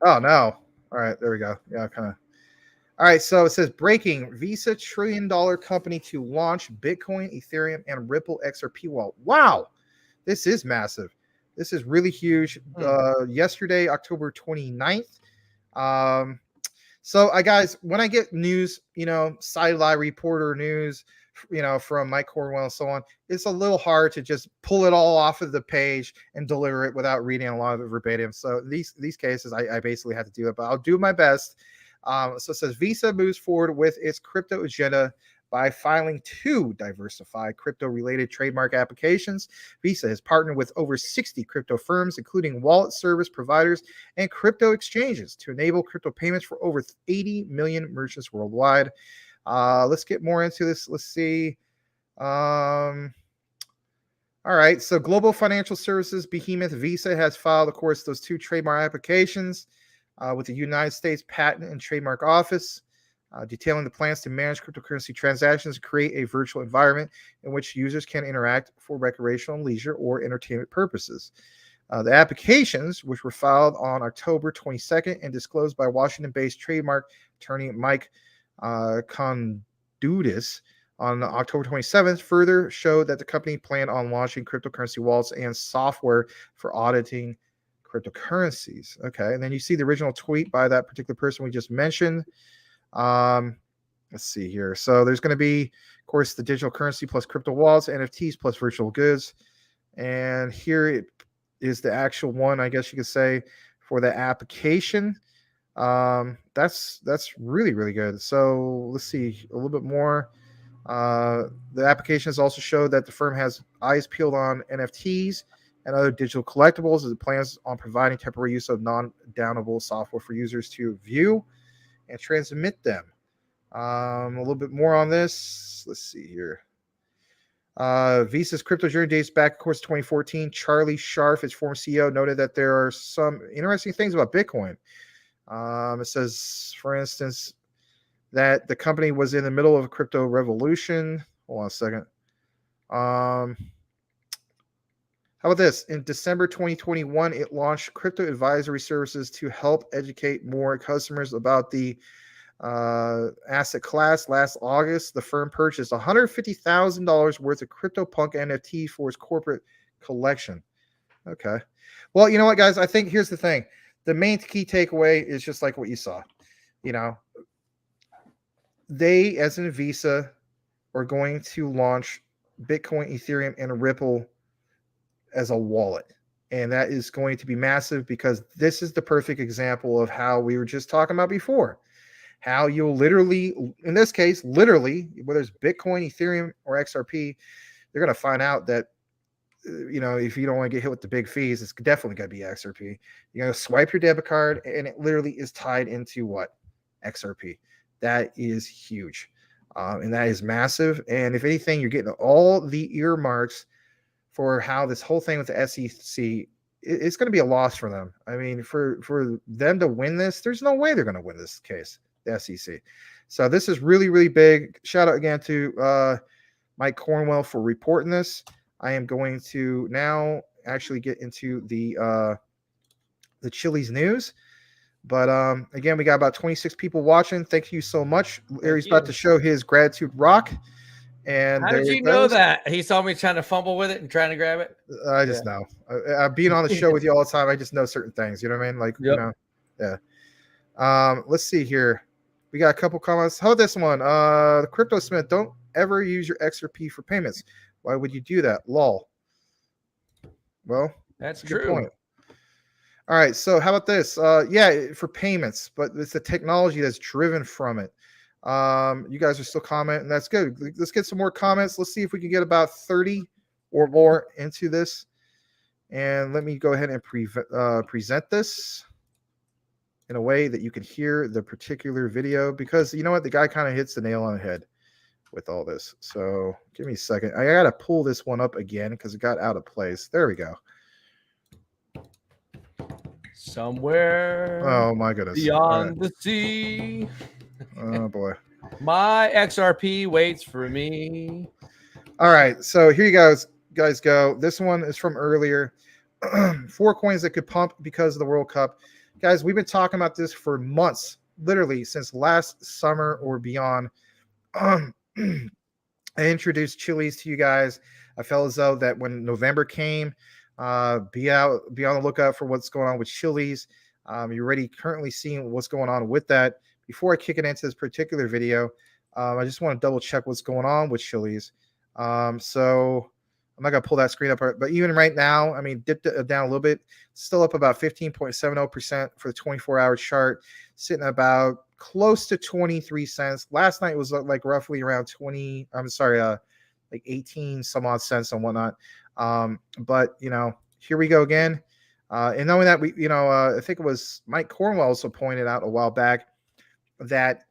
Oh, no. All right. There we go. Yeah, kind of. All right. So it says breaking Visa $1 trillion company to launch Bitcoin, Ethereum, and Ripple XRP wallet. Wow. This is massive. This is really huge. Yesterday, October 29th. So guys, when I get news, sidelight reporter news, from Mike Cornwell and so on, it's a little hard to just pull it all off of the page and deliver it without reading a lot of it verbatim. So these cases, I basically have to do it, but I'll do my best. So it says Visa moves forward with its crypto agenda by filing 2 diversified crypto-related trademark applications. Visa has partnered with over 60 crypto firms, including wallet service providers and crypto exchanges, to enable crypto payments for over 80 million merchants worldwide. Let's get more into this. Let's see. All right. So global financial services behemoth Visa has filed, of course, those 2 trademark applications with the United States Patent and Trademark Office, detailing the plans to manage cryptocurrency transactions and create a virtual environment in which users can interact for recreational, leisure, or entertainment purposes. The applications, which were filed on October 22nd and disclosed by Washington-based trademark attorney Mike Kondudis on October 27th, further showed that the company planned on launching cryptocurrency wallets and software for auditing cryptocurrencies. Okay, and then you see the original tweet by that particular person we just mentioned. Let's see here. So there's going to be, of course, the digital currency plus crypto wallets, NFTs plus virtual goods. And here it is the actual one, I guess you could say, for the application. That's really, really good. So let's see a little bit more. The applications also show that the firm has eyes peeled on NFTs and other digital collectibles, as it plans on providing temporary use of non-downloadable software for users to view and transmit them. A little bit more on this. Let's see here. Visa's crypto journey dates back, of course, 2014. Charlie Scharf, its former CEO, noted that there are some interesting things about Bitcoin. It says, for instance, that the company was in the middle of a crypto revolution. Hold on a second. How about this? In December 2021, it launched crypto advisory services to help educate more customers about the asset class. Last August, the firm purchased $150,000 worth of CryptoPunk NFT for its corporate collection. Okay. Well, you know what, guys? I think here's the thing. The main key takeaway is just like what you saw. They, as in Visa, are going to launch Bitcoin, Ethereum, and Ripple as a wallet. And that is going to be massive, because this is the perfect example of how we were just talking about before. How you'll literally, in this case, literally, whether it's Bitcoin, Ethereum, or XRP, they're going to find out that if you don't want to get hit with the big fees, it's definitely going to be XRP. You're going to swipe your debit card, and it literally is tied into what? XRP. That is huge. And that is massive. And if anything, you're getting all the earmarks for how this whole thing with the SEC, it's going to be a loss for them. I mean, for them to win this, there's no way they're going to win this case, the SEC. So this is really, really big. Shout out again to Mike Cornwell for reporting this. I am going to now actually get into the Chili's news. But again, we got about 26 people watching. Thank you so much. Larry's about to show his gratitude rock. And how did you know that? He saw me trying to fumble with it and trying to grab it. I just know. Being on the show with you all the time, I just know certain things. You know what I mean? Like, yeah. Let's see here. We got a couple comments. How about this one? The Crypto Smith, don't ever use your XRP for payments. Why would you do that? Lol. Well, that's a true. Good point. All right, so how about this? Yeah, for payments, but it's the technology that's driven from it. You guys are still commenting. That's good. Let's get some more comments. Let's see if we can get about 30 or more into this. And let me go ahead and present this in a way that you can hear the particular video, because you know what? The guy kind of hits the nail on the head with all this. So give me a second. I got to pull this one up again because it got out of place. There we go. Somewhere. Oh my goodness. Beyond the sea. Oh boy. My XRP waits for me. All right. So here you guys go. This one is from earlier. 4 coins that could pump because of the World Cup. Guys, we've been talking about this for months, literally since last summer or beyond. I introduced Chili's to you guys. I felt as though that when November came, be on the lookout for what's going on with Chili's. You're already currently seeing what's going on with that. Before I kick it into this particular video, I just want to double check what's going on with Chili's. So I'm not going to pull that screen up, but even right now, I mean, dipped it down a little bit, still up about 15.70% for the 24-hour chart, sitting about close to 23 cents. Last night was like roughly around 18 some odd cents and whatnot. But here we go again. And knowing that I think it was Mike Cornwell also pointed out a while back that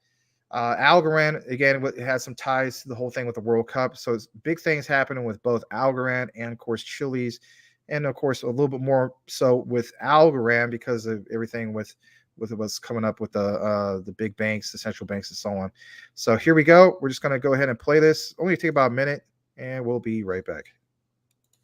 Algorand, again, has some ties to the whole thing with the World Cup. So it's big things happening with both Algorand and, of course, Chili's. And, of course, a little bit more so with Algorand because of everything with what's coming up with the big banks, the central banks, and so on. So here we go. We're just going to go ahead and play this. Only take about a minute, and we'll be right back.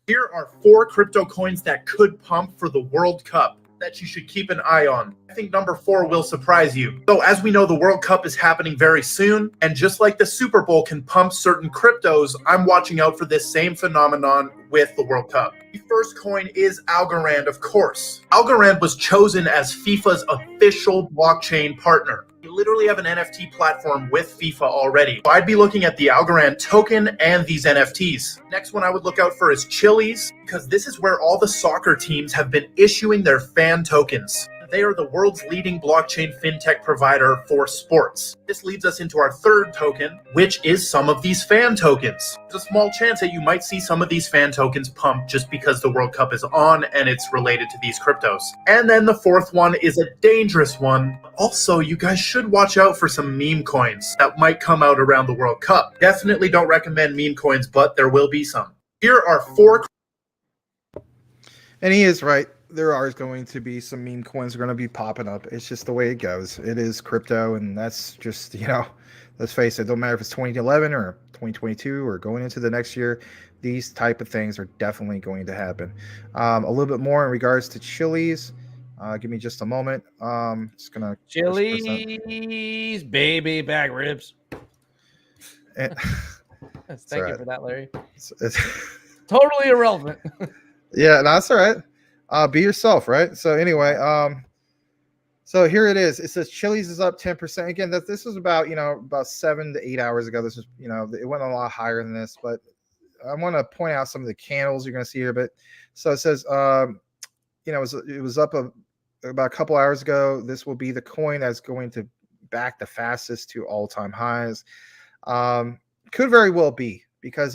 Here are 4 crypto coins that could pump for the World Cup that you should keep an eye on. I think number 4 will surprise you. So as we know, the World Cup is happening very soon, and just like the Super Bowl can pump certain cryptos, I'm watching out for this same phenomenon with the World Cup. The first coin is Algorand, of course. Algorand was chosen as FIFA's official blockchain partner. You literally have an NFT platform with FIFA already. So I'd be looking at the Algorand token and these NFTs. Next one I would look out for is Chili's, because this is where all the soccer teams have been issuing their fan tokens. They are the world's leading blockchain fintech provider for sports. This leads us into our third token, which is some of these fan tokens. There's a small chance that you might see some of these fan tokens pump just because the World Cup is on and it's related to these cryptos. And then the fourth one is a dangerous one. Also, you guys should watch out for some meme coins that might come out around the World Cup. Definitely don't recommend meme coins, but there will be some. Here are 4. And he is right. There are going to be some meme coins going to be popping up. It's just the way it goes. It is crypto, and that's just, let's face it, don't matter if it's 2011 or 2022 or going into the next year, these type of things are definitely going to happen. A little bit more in regards to Chili's. Give me just a moment. Just going to Chili's baby back ribs. And, Thank you for that, Larry. It's Totally irrelevant. Yeah, no, that's all right. Be yourself, right? So anyway, so here it is. It says Chili's is up 10%. Again, this was about 7 to 8 hours ago. This was it went a lot higher than this, but I want to point out some of the candles you're going to see here. But so it says, it was up about a couple hours ago. This will be the coin that's going to back the fastest to all-time highs. Could very well be because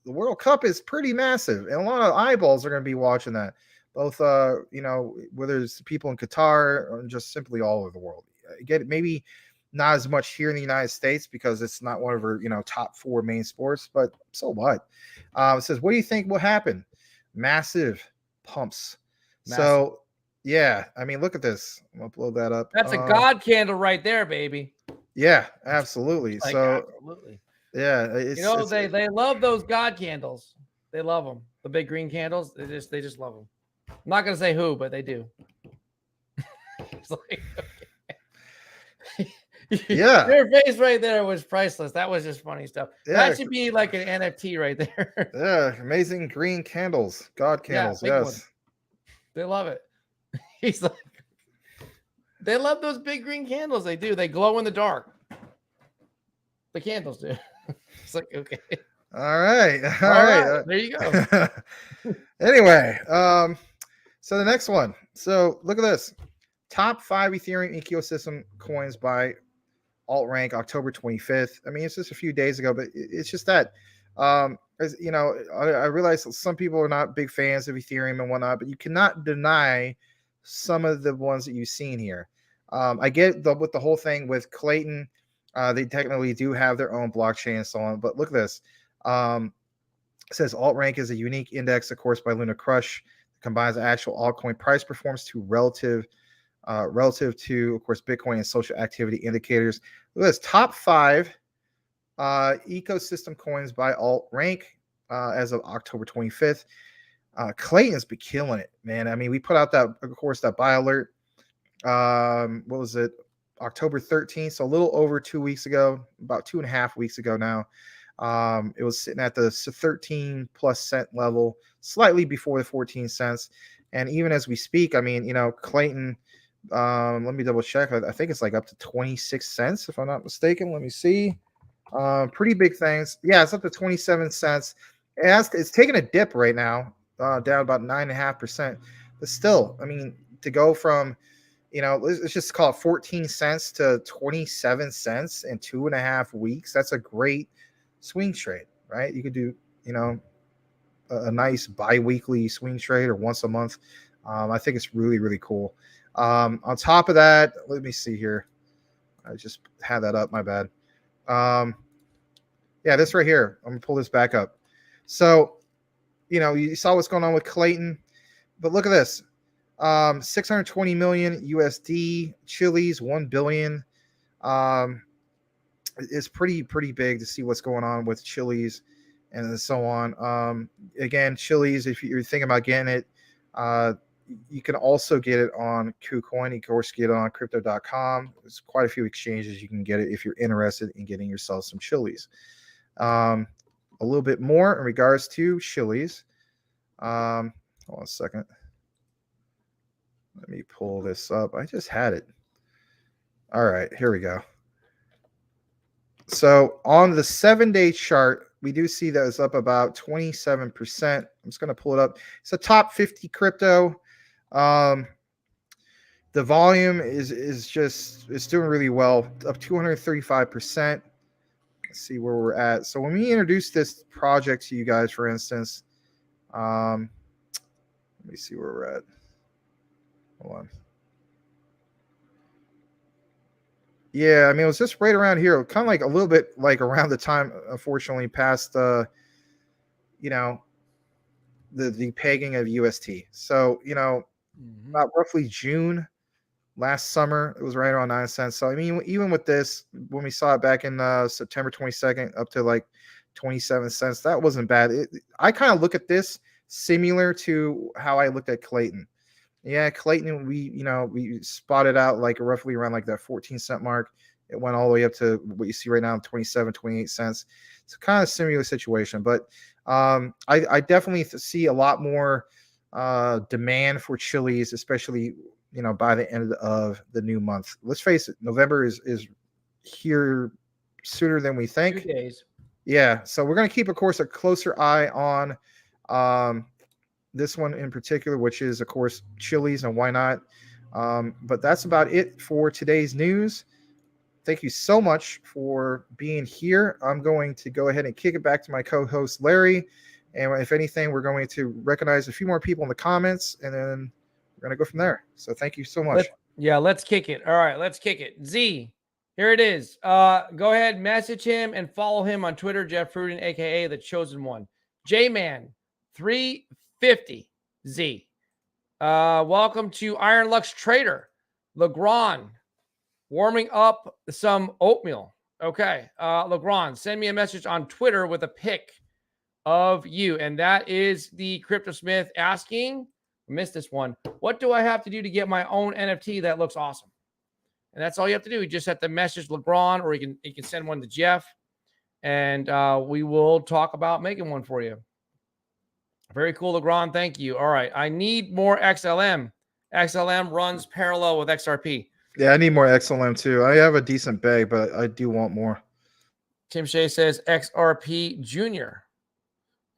the World Cup is pretty massive, and a lot of eyeballs are going to be watching that. Both, whether it's people in Qatar or just simply all over the world. Get it? Maybe not as much here in the United States because it's not one of our, top 4 main sports. But so what? It says, what do you think will happen? Massive pumps. Massive. So yeah, I mean, look at this. I'm gonna blow that up. That's a God candle right there, baby. Yeah, absolutely. Like, so absolutely. yeah, they love those God candles. They love them. The big green candles. They just love them. I'm not gonna say who, but they do. It's like, okay. Yeah. Your face right there was priceless. That was just funny stuff. Yeah. That should be like an NFT right there. Yeah, amazing green candles, God candles. big Yes, one. They love it. He's like, they love those big green candles. They do. They glow in the dark. The candles do. It's like, okay. All right. All right. There you go. Anyway, so the next one. So look at this. Top 5 Ethereum ecosystem coins by AltRank, October 25th. I mean, it's just a few days ago, but it's just that. As you know, I realize some people are not big fans of Ethereum and whatnot, but you cannot deny some of the ones that you've seen here. I get with the whole thing with Clayton. They technically do have their own blockchain and so on, but look at this. It says AltRank is a unique index, of course, by Luna Crush. It combines actual altcoin price performance to relative to, of course, Bitcoin and social activity indicators. Look at this. Top 5 ecosystem coins by AltRank as of October 25th. Clayton's been killing it, man. I mean, we put out that, of course, that buy alert. What was it? October 13th, so a little over 2 weeks ago, about 2.5 weeks ago now. It was sitting at the 13 plus cent level, slightly before the 14 cents. And even as we speak, I mean, Clayton, let me double check. I think it's like up to 26 cents, if I'm not mistaken. Let me see. Pretty big things. Yeah, it's up to 27 cents. It's taking a dip right now, down about 9.5%. But still, I mean, to go from, let's just call it 14 cents to 27 cents in 2.5 weeks. That's a great swing trade, right? You could do, a nice bi-weekly swing trade or once a month. I think it's really, really cool. On top of that, let me see here. I just had that up. My bad. Yeah, this right here. I'm gonna pull this back up. So, you saw what's going on with Clayton, but look at this. 620 million USD. Chili's 1 billion. It's pretty big to see what's going on with Chili's and so on. Again, Chili's, if you're thinking about getting it, you can also get it on KuCoin. You can, of course, get it on crypto.com. There's quite a few exchanges you can get it if you're interested in getting yourself some Chili's. A little bit more in regards to Chili's. Hold on a second. Let me pull this up. I just had it. All right, here we go. So on the 7-day chart, we do see that it's up about 27%. I'm just going to pull it up. It's a top 50 crypto. The volume is doing really well, up 235%. Let's see where we're at. So when we introduced this project to you guys, for instance, let me see where we're at. Hold on. Yeah, I mean, it was just right around here, kind of like a little bit like around the time, unfortunately, past the pegging of UST. So, about roughly June last summer, it was right around 9 cents. So, I mean, even with this, when we saw it back in September 22nd, up to like 27 cents, that wasn't bad. I kind of look at this similar to how I looked at Clayton. Yeah, Clayton, we spotted out like roughly around like that 14-cent mark. It went all the way up to what you see right now, 27, 28 cents. It's kind of similar situation, but I definitely see a lot more demand for Chili's, especially by the end of the new month. Let's face it, November is here sooner than we think. 2 days. Yeah, so we're going to keep, of course, a closer eye on this one in particular, which is, of course, Chili's, and why not? But that's about it for today's news. thank you so much for being here. I'm going to go ahead and kick it back to my co-host Larry. And if anything, we're going to recognize a few more people in the comments, and then we're going to go from there. So thank you so much. Let's kick it. All right, let's kick it. Z, here it is. Go ahead, message him and follow him on Twitter, Jeff Fruden, aka the Chosen One. J-Man 350 Z. Welcome to Iron Lux Trader. Legrand, warming up some oatmeal. Okay. Legrand, send me a message on Twitter with a pic of you. And that is the Crypto Smith asking, missed this one, what do I have to do to get my own NFT that looks awesome? And that's all you have to do. You just have to message Legrand, or you can send one to Jeff, and we will talk about making one for you. Very cool, Legrand. Thank you. All right. I need more XLM. XLM runs parallel with XRP. Yeah, I need more XLM too. I have a decent bag, but I do want more. Tim Shea says XRP Junior.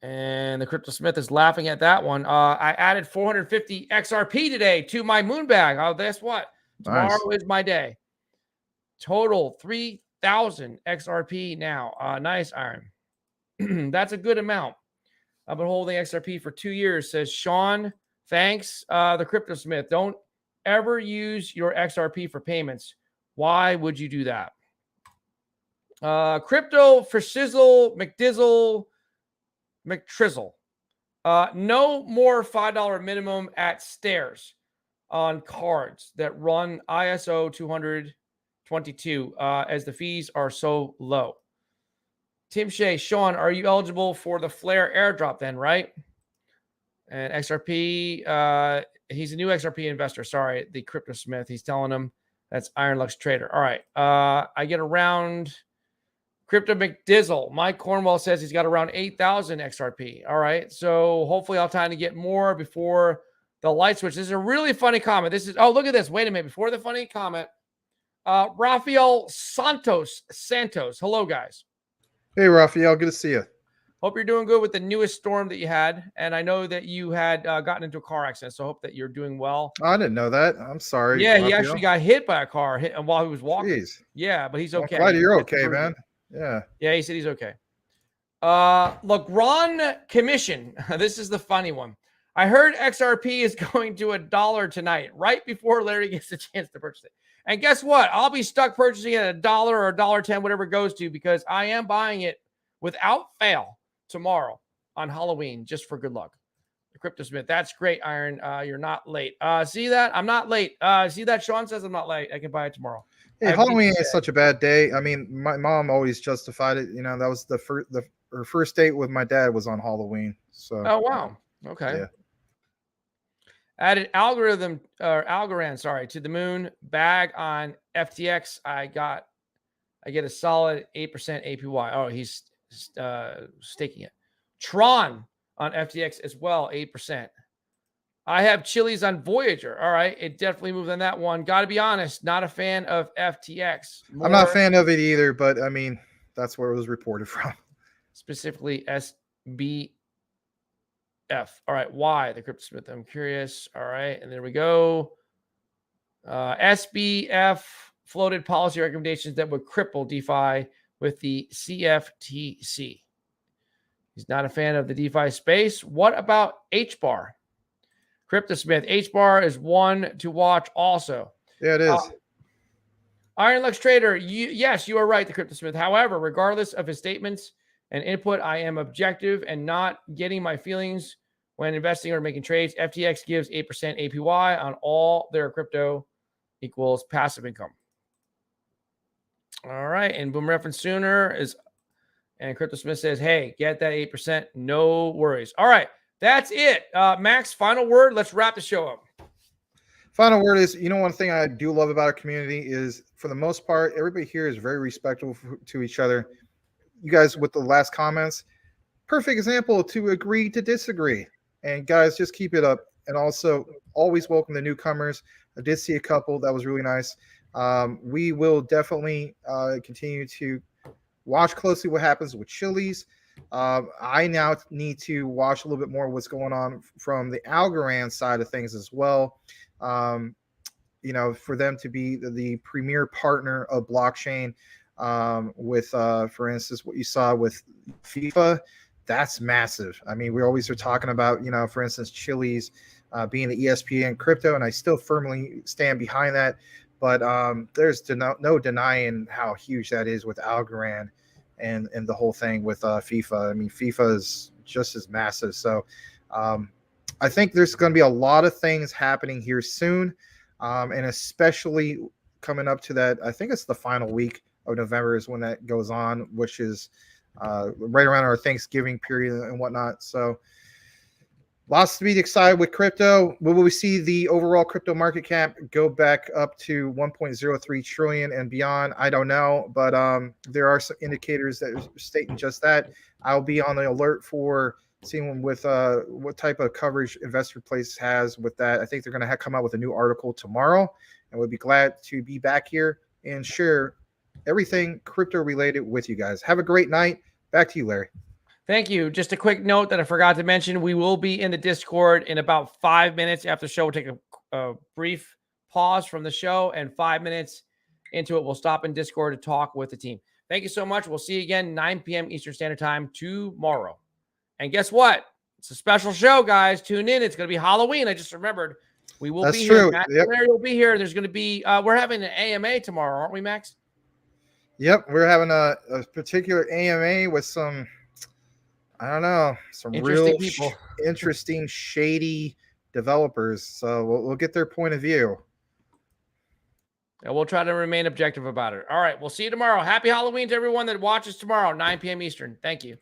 And the Crypto Smith is laughing at that one. I added 450 XRP today to my moon bag. Oh, guess what? Tomorrow is my day. Total 3,000 XRP now. Nice, Iron. That's a good amount. I've been holding XRP for 2 years, says Sean. Thanks. The Crypto Smith. Don't ever use your XRP for payments. Why would you do that? Crypto for Sizzle, McDizzle, McTrizzle. No more $5 minimum at stairs on cards that run ISO 222 as the fees are so low. Tim Shea, Sean, are you eligible for the Flare airdrop then, right? And XRP, he's a new XRP investor. Sorry, the Crypto Smith. He's telling him that's Iron Lux Trader. All right. I get around Crypto McDizzle. Mike Cornwell says he's got around 8,000 XRP. All right. So hopefully I'll have time to get more before the light switch. This is a really funny comment. This is, oh, look at this. Wait a minute. Before the funny comment, Rafael Santos. Hello, guys. Hey, Rafael. Good to see you. Hope you're doing good with the newest storm that you had. And I know that you had gotten into a car accident, so I hope that you're doing well. I didn't know that. I'm sorry. Yeah, Rafael. He actually got hit by a car while he was walking. Jeez. Yeah, but he's okay. I'm glad you're okay, man. Yeah. Yeah, he said he's okay. Legrand Commission. This is the funny one. I heard XRP is going to $1 tonight, right before Larry gets a chance to purchase it. And guess what? I'll be stuck purchasing it at $1 or $1.10, whatever it goes to, because I am buying it without fail tomorrow on Halloween, just for good luck. The Crypto Smith. That's great, Iron. You're not late. See that? I'm not late. See that? Sean says I'm not late. I can buy it tomorrow. Hey, Halloween is such a bad day. I mean, my mom always justified it. You know, that was her first date with my dad was on Halloween. So. Oh wow. Okay. Yeah. Added Algorand, to the moon bag on FTX. I get a solid 8% APY. Oh, he's staking it. Tron on FTX as well, 8%. I have Chili's on Voyager. All right, it definitely moved on that one. Got to be honest, not a fan of FTX. I'm not a fan of it either, but I mean, that's where it was reported from. Specifically SBF. All right, why the Crypto Smith? I'm curious. All right, and there we go. SBF floated policy recommendations that would cripple DeFi with the CFTC. He's not a fan of the DeFi space. What about HBAR? Crypto Smith, HBAR is one to watch also. Yeah, it is. Iron Lux Trader, yes, you are right, the Crypto Smith. However, regardless of his statements and input, I am objective and not getting my feelings when investing or making trades. FTX gives 8% APY on all their crypto equals passive income. All right, and Boom Reference Sooner is, and Crypto Smith says, hey, get that 8%, no worries. All right, that's it. Max, final word. Let's wrap the show up. Final word is, one thing I do love about our community is, for the most part, everybody here is very respectful to each other. You guys, with the last comments, perfect example to agree to disagree. And guys, just keep it up. And also, always welcome the newcomers. I did see a couple. That was really nice. We will definitely continue to watch closely what happens with Chili's. I now need to watch a little bit more what's going on from the Algorand side of things as well. for them to be the premier partner of blockchain, with, for instance, what you saw with FIFA, that's massive. I mean, we always are talking about, for instance, Chili's being the ESPN crypto, and I still firmly stand behind that. But there's no denying how huge that is with Algorand and the whole thing with FIFA. I mean, FIFA is just as massive. So I think there's going to be a lot of things happening here soon, and especially coming up to that. I think it's the final week of November is when that goes on, which is right around our Thanksgiving period and whatnot. So lots to be excited with crypto. Will we see the overall crypto market cap go back up to 1.03 trillion and beyond? I don't know, but there are some indicators that are stating just that. I'll be on the alert for seeing with what type of coverage Investor Place has with that. I think they're going to come out with a new article tomorrow, and we'll be glad to be back here and share everything crypto related with you guys. Have a great night. Back to you, Larry. Thank you. Just a quick note that I forgot to mention. We will be in the Discord in about 5 minutes after the show. We'll take a brief pause from the show, and 5 minutes into it, we'll stop in Discord to talk with the team. Thank you so much. We'll see you again 9 p.m. Eastern Standard Time tomorrow. And guess what? It's a special show, guys. Tune in. It's going to be Halloween. I just remembered. We will be here. Max and Larry will be here. There's going to be, we're having an AMA tomorrow, aren't we, Max? Yep. We're having a particular AMA with some, I don't know, some interesting real people, interesting, shady developers. So we'll get their point of view. And we'll try to remain objective about it. All right. We'll see you tomorrow. Happy Halloween to everyone that watches tomorrow, 9 p.m. Eastern. Thank you.